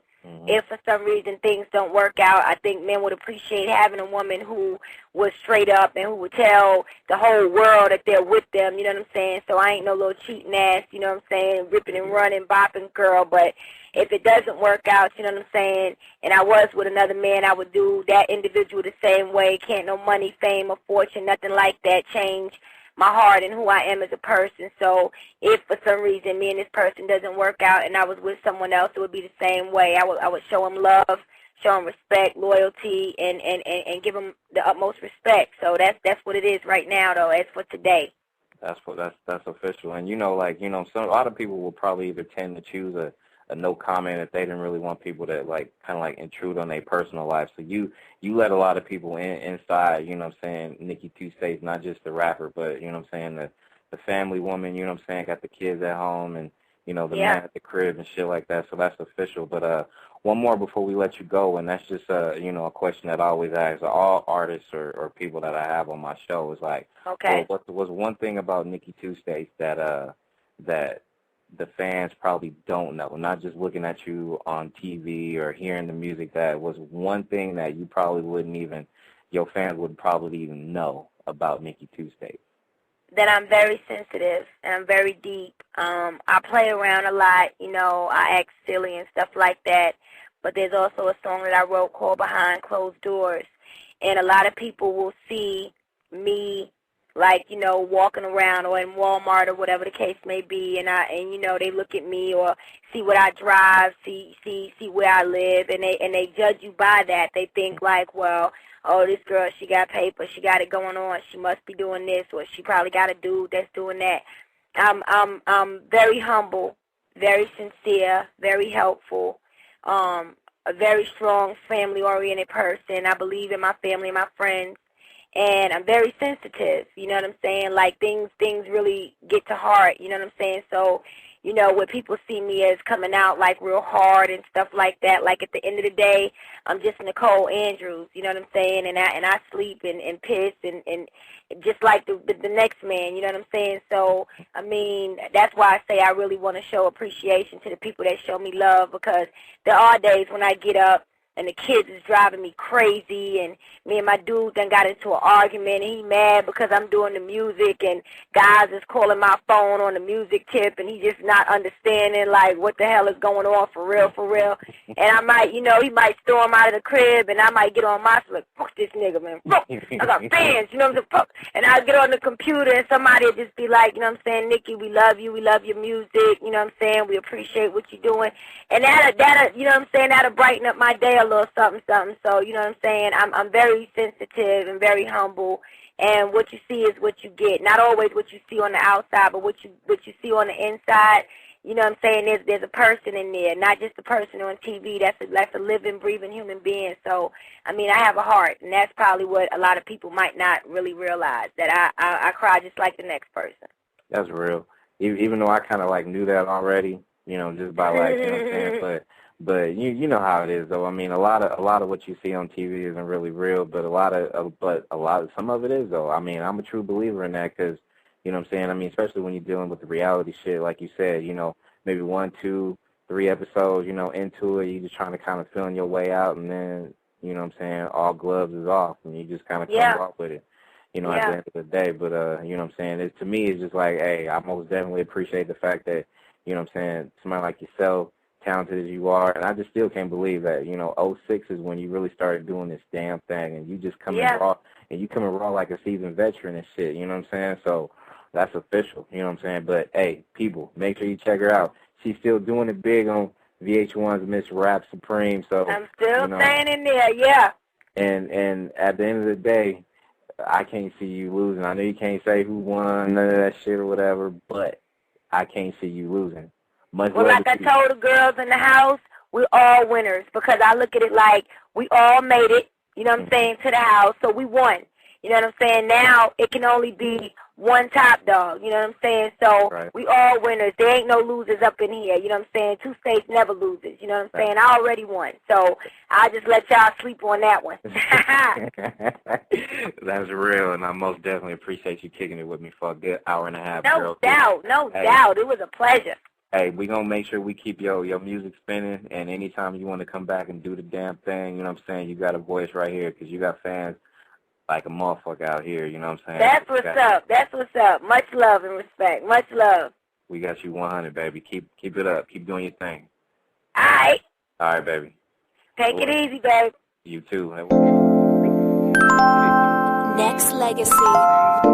If for some reason things don't work out, I think men would appreciate having a woman who was straight up and who would tell the whole world that they're with them, you know what I'm saying? So I ain't no little cheating ass, you know what I'm saying, ripping and running, bopping girl. But if it doesn't work out, you know what I'm saying, and I was with another man, I would do that individual the same way. Can't no money, fame, or fortune, nothing like that change my heart and who I am as a person. So if for some reason me and this person doesn't work out and I was with someone else, it would be the same way. I would show him love, show him respect, loyalty, and give him the utmost respect. So that's what it is right now, though, as for today. That's official. And, a lot of people will probably either tend to choose a no comment if they didn't really want people to kind of intrude on their personal life. So you let a lot of people inside, you know what I'm saying, Nicky2States, not just the rapper, but, you know what I'm saying, the family woman, you know what I'm saying, got the kids at home and, the man at the crib and shit like that. So that's official. But one more before we let you go, and that's just, a question that I always ask all artists or people that I have on my show is okay, what was one thing about Nicky2States that the fans probably don't know, not just looking at you on TV or hearing the music, that was one thing that you probably your fans would probably even know about Nicky2States? That I'm very sensitive and I'm very deep. I play around a lot, I act silly and stuff like that, but there's also a song that I wrote called Behind Closed Doors, and a lot of people will see me walking around or in Walmart or whatever the case may be, and they look at me or see what I drive, see where I live, and they judge you by that. They think well, oh, this girl, she got paper, she got it going on, she must be doing this, or she probably got a dude that's doing that. I'm very humble, very sincere, very helpful, a very strong family-oriented person. I believe in my family and my friends. And I'm very sensitive, you know what I'm saying? Things really get to heart, you know what I'm saying? So, when people see me as coming out real hard and stuff like that, at the end of the day, I'm just Nicole Andrews, you know what I'm saying? And I sleep and piss and just like the next man, you know what I'm saying? So, I mean, that's why I say I really want to show appreciation to the people that show me love, because there are days when I get up and the kids is driving me crazy, and me and my dude done got into an argument, and he mad because I'm doing the music, and guys is calling my phone on the music tip, and he just not understanding, what the hell is going on for real. And I might, he might storm out of the crib, and I might get on my, fuck this nigga, man, fuck, I got fans, you know what I'm saying, fuck. And I'll get on the computer, and somebody will just be like, you know what I'm saying, Nikki, we love you, we love your music, you know what I'm saying, we appreciate what you're doing. And that'll, you know what I'm saying, that'll brighten up my day a little something. So, you know what I'm saying, I'm very sensitive and very humble, and what you see is what you get. Not always what you see on the outside, but what you see on the inside. You know what I'm saying, there's a person in there, not just a person on TV. That's a living, breathing human being. So, I mean, I have a heart, and that's probably what a lot of people might not really realize, that I cry just like the next person. That's real. Even though I kind of knew that already, just by you know what I'm saying, but you know how it is though. I mean, a lot of what you see on TV isn't really real, but some of it is though. I mean, I'm a true believer in that, because you know what I'm saying. I mean, especially when you're dealing with the reality shit, like you said, maybe 1, 2, 3 episodes, into it, you just trying to kind of feeling your way out, and then you know what I'm saying, all gloves is off, and you just kind of come off with it. At the end of the day, but you know what I'm saying, to me, it's just hey, I most definitely appreciate the fact that, you know what I'm saying, somebody like yourself, talented as you are, and I just still can't believe that, 06 is when you really started doing this damn thing, and you just come in raw, and you coming raw like a seasoned veteran and shit, you know what I'm saying? So that's official, you know what I'm saying? But, hey, people, make sure you check her out. She's still doing it big on VH1's Miss Rap Supreme. So I'm still staying in there, yeah. And at the end of the day, I can't see you losing. I know you can't say who won, none of that shit or whatever, but I can't see you losing. Well, like I told the girls in the house, we're all winners because I look at it like we all made it, you know what I'm saying, to the house, so we won. You know what I'm saying? Now it can only be one top dog, you know what I'm saying? So we all winners. There ain't no losers up in here, you know what I'm saying? 2 states never loses, you know what I'm saying? I already won. So I'll just let y'all sleep on that one. That's real, and I most definitely appreciate you kicking it with me for a good hour and a half. No doubt. It was a pleasure. Hey, we're going to make sure we keep your music spinning, and anytime you want to come back and do the damn thing, you know what I'm saying, you got a voice right here because you got fans like a motherfucker out here, you know what I'm saying? That's what's up. That's what's up. Much love and respect. Much love. We got you 100, baby. Keep it up. Keep doing your thing. All right. All right, baby. Take it easy, babe. You too. Nexxlegacy.